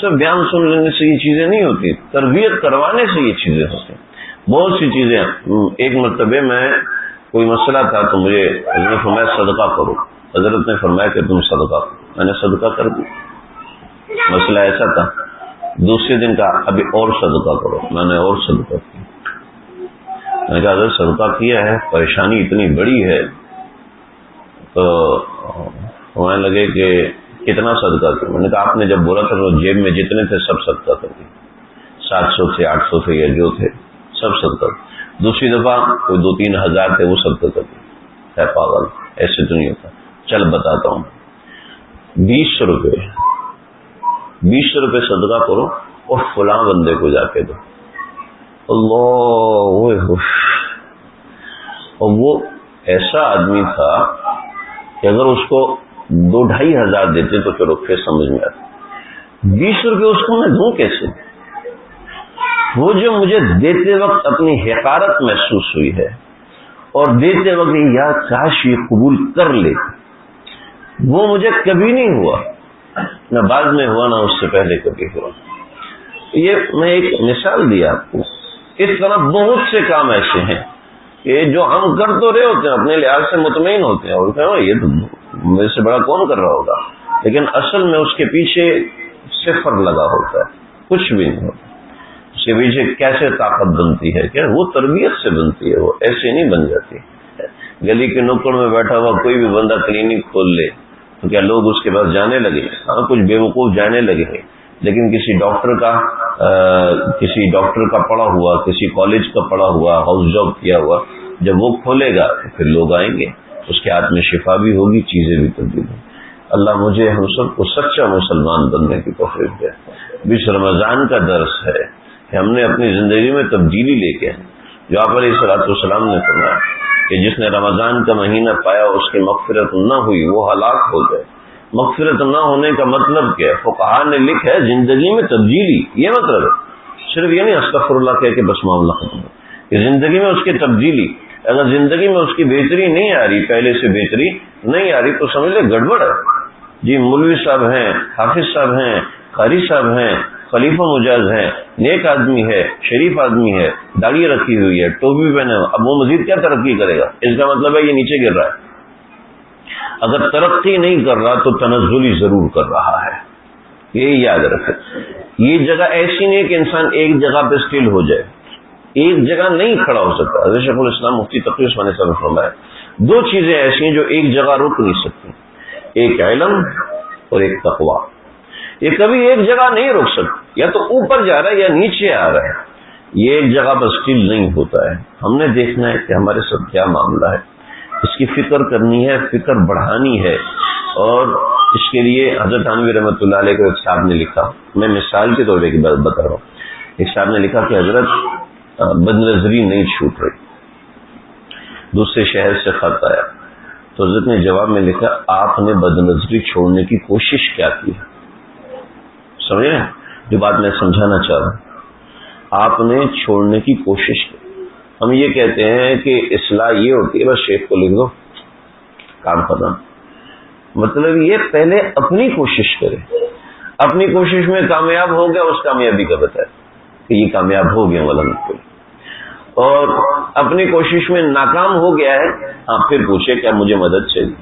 [SPEAKER 1] صرف بیان سن لینے سے یہ چیزیں نہیں ہوتی، تربیت کروانے سے یہ چیزیں ہوتی ہیں. بہت سی چیزیں. ایک مرتبہ میں کوئی مسئلہ تھا تو مجھے حضرت نے فرمایا صدقہ کرو. حضرت نے فرمایا کہ تم صدقہ کرو. میں نے صدقہ کر دی. مسئلہ ایسا تھا دوسرے دن کہا ابھی اور صدقہ کرو. میں نے اور صدقہ کیا. میں نے کہا اگر صدقہ کیا ہے، پریشانی اتنی بڑی ہے، تو ہمیں لگے کہ کتنا صدقہ کیا. میں نے کہا آپ نے جب بولا تھا تو جیب میں جتنے تھے سب صدقہ کر دی، 700 تھے 800 تھے یا جو تھے سب صدقہ. دوسری دفعہ کوئی 2-3 ہزار تھے وہ صدقہ کر دی. ہے پاگل، ایسے تو نہیں ہوتا. چل بتاتا ہوں، 20 روپے صدقہ کرو اور فلاں بندے کو جا کے دو. اللہ، اور وہ ایسا آدمی تھا کہ اگر اس کو 2-2.5 ہزار دیتے تو چلو پھر سمجھ میں آتا. 20 روپے اس کو میں دوں کیسے؟ وہ جو مجھے دیتے وقت اپنی حقارت محسوس ہوئی ہے اور دیتے وقت یا کاش یہ قبول کر لے، وہ مجھے کبھی نہیں ہوا، نہ بعد میں ہوا نہ اس سے پہلے کبھی ہوا. یہ میں ایک مثال دیا آپ کو. اس طرح بہت سے کام ایسے ہیں کہ جو ہم کر تو رہے ہوتے ہیں، اپنے لحاظ سے مطمئن ہوتے ہیں اور یہ تو میرے سے بڑا کون کر رہا ہوگا، لیکن اصل میں اس کے پیچھے صفر لگا ہوتا ہے، کچھ بھی نہیں ہوتا. اس کے پیچھے کیسے طاقت بنتی ہے؟ کیا وہ تربیت سے بنتی ہے، وہ ایسے نہیں بن جاتی. گلی کے نکڑ میں بیٹھا ہوا کوئی بھی بندہ کلینک کھول لے تو کیا لوگ اس کے پاس جانے لگے؟ ہاں، کچھ بے وقوف جانے لگے ہیں، لیکن کسی ڈاکٹر کا پڑھا ہوا، کسی کالج کا پڑھا ہوا، ہاؤس جاب کیا ہوا، جب وہ کھولے گا تو پھر لوگ آئیں گے، اس کے ہاتھ میں شفا بھی ہوگی، چیزیں بھی تبدیل ہوں. اللہ مجھے ہم سب کو سچا مسلمان بننے کی توفیق دے. بیچ رمضان کا درس ہے کہ ہم نے اپنی زندگی میں تبدیلی لے کے، جو آپ علیہ الصلوۃ والسلام نے فرمایا کہ جس نے رمضان کا مہینہ پایا اس کی مغفرت نہ ہوئی وہ ہلاک ہو گئے. مغفرت نہ ہونے کا مطلب کیا ہے؟ فقہاء نے لکھا ہے زندگی میں تبدیلی. یہ مطلب ہے، صرف یہ نہیں استغفر اللہ کہہ کے بس معاملہ ختم ہو، کہ زندگی میں اس کی تبدیلی. اگر زندگی میں اس کی بہتری نہیں آ رہی، پہلے سے بہتری نہیں آ رہی، تو سمجھ لے گڑبڑ ہے. جی مولوی صاحب ہیں، حافظ صاحب ہیں، قاری صاحب ہیں، خلیفہ مجاز ہیں، نیک آدمی ہے، شریف آدمی ہے، داڑھی رکھی ہوئی ہے، ٹوپی پہنے، اب وہ مزید کیا ترقی کرے گا؟ اس کا مطلب ہے یہ نیچے گر رہا ہے. اگر ترقی نہیں کر رہا تو تنزلی ضرور کر رہا ہے. یہ یاد رکھے. یہ جگہ ایسی نہیں کہ انسان ایک جگہ پہ اسٹل ہو جائے، ایک جگہ نہیں کھڑا ہو سکتا. حضرت شیخ الاسلام مفتی تقی عثمانی صاحب نے فرمایا 2 چیزیں ایسی ہیں جو ایک جگہ رک نہیں سکتی، ایک علم اور ایک تقویٰ. یہ کبھی ایک جگہ نہیں رک سکتی، یا تو اوپر جا رہا ہے یا نیچے آ رہا ہے. یہ ایک جگہ پر اسٹل نہیں ہوتا ہے. ہم نے دیکھنا ہے کہ ہمارے ساتھ کیا معاملہ ہے، اس کی فکر کرنی ہے، فکر بڑھانی ہے. اور اس کے لیے حضرت تھانوی رحمۃ اللہ علیہ کو ایک صاحب نے لکھا، میں مثال کے طور پہ بتا رہا ہوں. ایک صاحب نے لکھا کہ حضرت بد نظری نہیں چھوٹ رہی. دوسرے شہر سے خط آیا تو حضرت نے جواب میں لکھا آپ نے بد نظری چھوڑنے کی کوشش کیا کی؟ سمجھے جو بات میں سمجھانا چاہ رہا ہوں، آپ نے چھوڑنے کی کوشش کی. ہم یہ کہتے ہیں کہ اصلاح یہ ہوتی ہے بس شیخ کو لکھ دو کام ختم. مطلب یہ پہلے اپنی کوشش کرے، اپنی کوشش میں کامیاب ہو گیا اس کامیابی کا بتائے کہ یہ کامیاب ہو گیا الحمدللہ، اور اپنی کوشش میں ناکام ہو گیا ہے، ہاں پھر پوچھے کیا مجھے مدد چاہیے،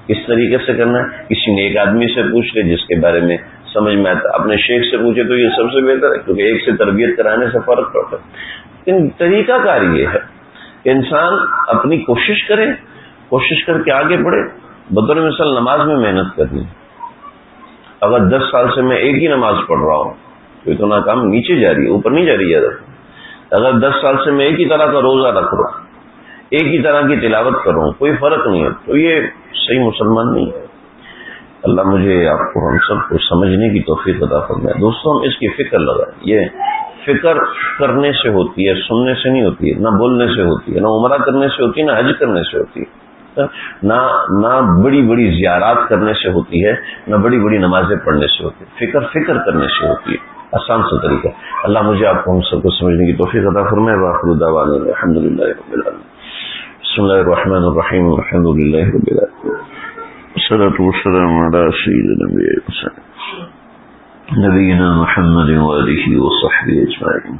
[SPEAKER 1] کس طریقے سے کرنا ہے. کسی نیک آدمی سے پوچھ لے جس کے بارے میں سمجھ میں آتا. اپنے شیخ سے پوچھے تو یہ سب سے بہتر ہے، کیونکہ ایک سے تربیت کرانے سے فرق پڑتا ہے. لیکن طریقہ کار یہ ہے کہ انسان اپنی کوشش کرے، کوشش کر کے آگے بڑھے. بطور مثال نماز میں محنت کرنی. اگر 10 سال سے میں ایک ہی نماز پڑھ رہا ہوں تو یہ تو ناکام نیچے جا رہی ہے، اوپر نہیں جا رہی ہے. اگر 10 سال سے میں ایک ہی طرح کا روزہ رکھ رہا ہوں، ایک ہی طرح کی تلاوت کر رہا ہوں، کوئی فرق نہیں ہے، تو یہ صحیح مسلمان نہیں ہے. اللہ مجھے آپ کو ہم سب کو سمجھنے کی توفیق عطا فرمائے. دوستوں ہم اس کی فکر لگائیں. یہ فکر کرنے سے ہوتی ہے، سننے سے نہیں ہوتی ہے، نہ بولنے سے ہوتی ہے، نہ عمرہ کرنے سے ہوتی ہے، نہ حج کرنے سے ہوتی ہے، نہ بڑی بڑی زیارات کرنے سے ہوتی ہے، نہ بڑی بڑی نمازیں پڑھنے سے ہوتی ہے. فکر کرنے سے ہوتی ہے. آسان سا طریقہ. اللہ مجھے آپ کو ہم سب کو سمجھنے کی توفیق عطا فرمائے. وآخر دعوانا الحمدللہ رب العالمین. بسم اللہ الرحمن الرحیم. الحمدللہ رب العالمین. والصلاة والسلام علی سیدنا نبینا محمد وآلہ وصحبہ اجمعین.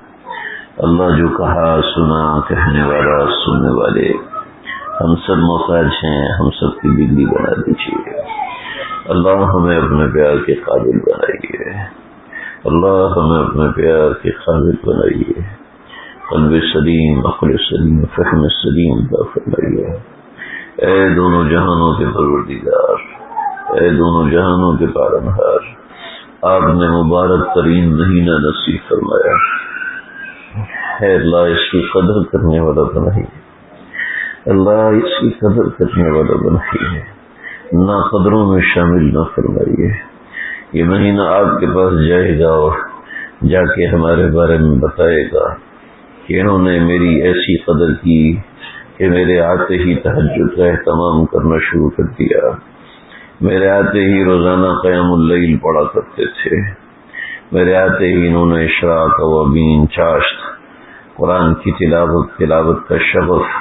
[SPEAKER 1] اللہ جو کہا سنا، کہنے والا سننے والے، ہم سب محتاج ہیں، ہم سب کی بگڑی بنا دیجیے. اللہ ہمیں اپنے پیار کے قابل بنائیے. اللہ ہمیں اپنے پیار کے قابل بنائیے، قلب سلیم، عقل سلیم، فہم سلیم عطا فرمائیے۔ اے دونوں جہانوں کے پروردگار، اے دونوں جہانوں کے پالنہار، آپ نے مبارک ترین مہینہ نصیب فرمایا ہے، اللہ اس کی قدر کرنے والا بنائیے، اللہ اس کی قدر کرنے والا بنائیے، نہ قدروں میں شامل نہ فرمائیے۔ یہ مہینہ آپ کے پاس جائے گا اور جا کے ہمارے بارے میں بتائے گا کہ انہوں نے میری ایسی قدر کی کہ میرے آتے ہی تہجد کا اہتمام کرنا شروع کر دیا، میرے آتے ہی روزانہ قیام اللیل پڑھا کرتے تھے، میرے آتے ہی انہوں نے اشراق، اوابین، چاشت، قرآن کی تلاوت کا شغف،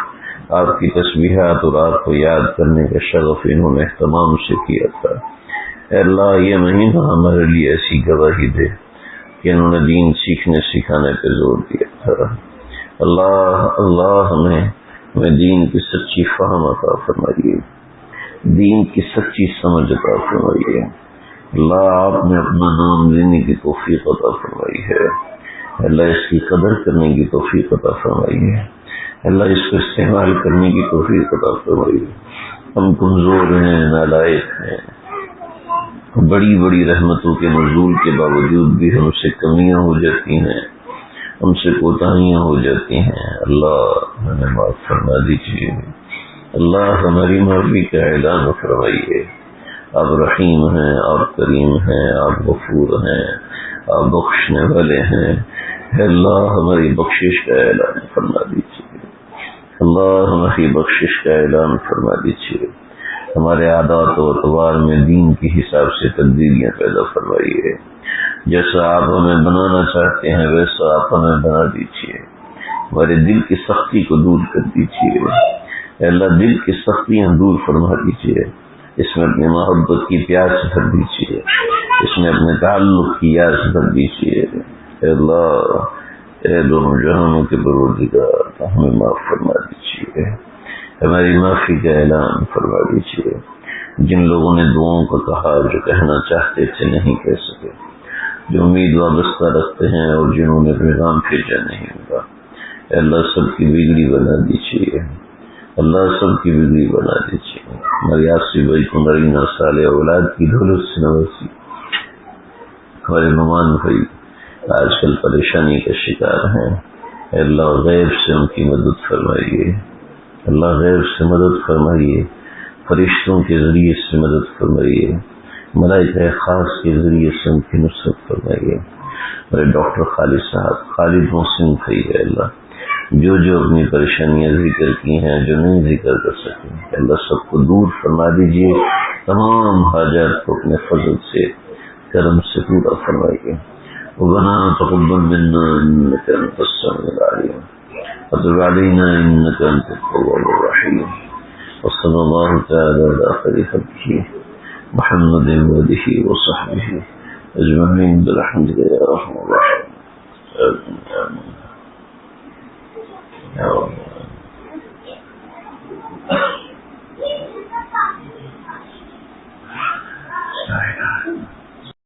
[SPEAKER 1] آپ کی تسبیحات اور آپ کو یاد کرنے کا شغف انہوں نے اہتمام سے کیا تھا۔ اے اللہ یہ مہینہ ہمارے لیے ایسی گواہی دے کہ انہوں نے دین سیکھنے سکھانے پہ زور دیا تھا۔ اللہ ہمیں دین کی سچی فہم عطا فرمائیے، دین کی سچی سمجھ عطا فرمائیے۔ اللہ آپ نے اپنا نام لینے کی توفیق عطا فرمائی ہے، اللہ اس کی قدر کرنے کی توفیق عطا فرمائیے، اللہ اس کو استعمال کرنے کی توفیق عطا فرمائیے۔ ہم کمزور ہیں، نالائق ہیں، بڑی بڑی رحمتوں کے نزول کے باوجود بھی ہم سے کمیاں ہو جاتی ہیں، ہم سے کوتاہیاں ہو جاتی ہیں، اللہ ہمیں معاف فرما دیجیے، اللہ ہماری معافی کا اعلان فرمائیے۔ آپ رحیم ہیں، آپ کریم ہیں، آپ غفور ہیں، آپ بخشنے والے ہیں، اے اللہ ہماری بخشش کا اعلان فرما دیجیے، اللہ ہماری بخشش کا اعلان فرما دیجیے، ہمارے عادات و اطوار میں دین کے حساب سے تبدیلیاں پیدا فرمائیے، جیسا آپ ہمیں بنانا چاہتے ہیں ویسا آپ ہمیں بنا دیجیے، ہمارے دل کی سختی کو دور کر دیجیے، اے اللہ دل کی سختیاں دور فرما دیجیے، اس میں اپنی محبت کی پیاس بھر دیجیے، اس میں اپنے تعلق کی یاس بھر دیجیے، اے اللہ اے دونوں جہانوں کے پروردگار ہمیں معاف فرما دیجیے، ہماری معافی کا اعلان فرما دیجیے۔ جن لوگوں نے دعاؤں کا کہا جو کہنا چاہتے تھے نہیں کہہ سکے، جو امید وابستہ رکھتے ہیں اور جنہوں نے پیغام بھیجا نہیں ہوگا، اے اللہ سب کی بگڑی بنا دیجیے، اللہ سب کی بگڑی بنا دیجیے، ہماری آسی بھائی کو نرینہ صالح اولاد کی دولت سے نوازی، ہمارے ممان بھائی آج کل پریشانی کا شکار ہیں، اے اللہ غیب سے ان کی مدد فرمائیے، اللہ غیب سے مدد فرمائیے، فرشتوں کے ذریعے سے مدد فرمائیے، ملائکہ خاص کے ذریعے سے ان کی نصرت فرمائیے۔ میرے ڈاکٹر خالد صاحب، خالد محسن بھائی، اے اللہ جو اپنی پریشانیاں ذکر کی ہیں، جو نہیں ذکر کر سکیں، اے اللہ سب کو دور فرما دیجیے، تمام حاجات کو اپنے فضل سے کرم سے پورا فرمائیے۔ ربنا تقبل منا انك انت السميع العليم وتب علينا انك انت التواب الرحيم، وصلى الله تعالى على خير خلقه محمد وآله وصحبه اجمعين برحمتك يا ارحم الراحمين، آمين آمين يا رب۔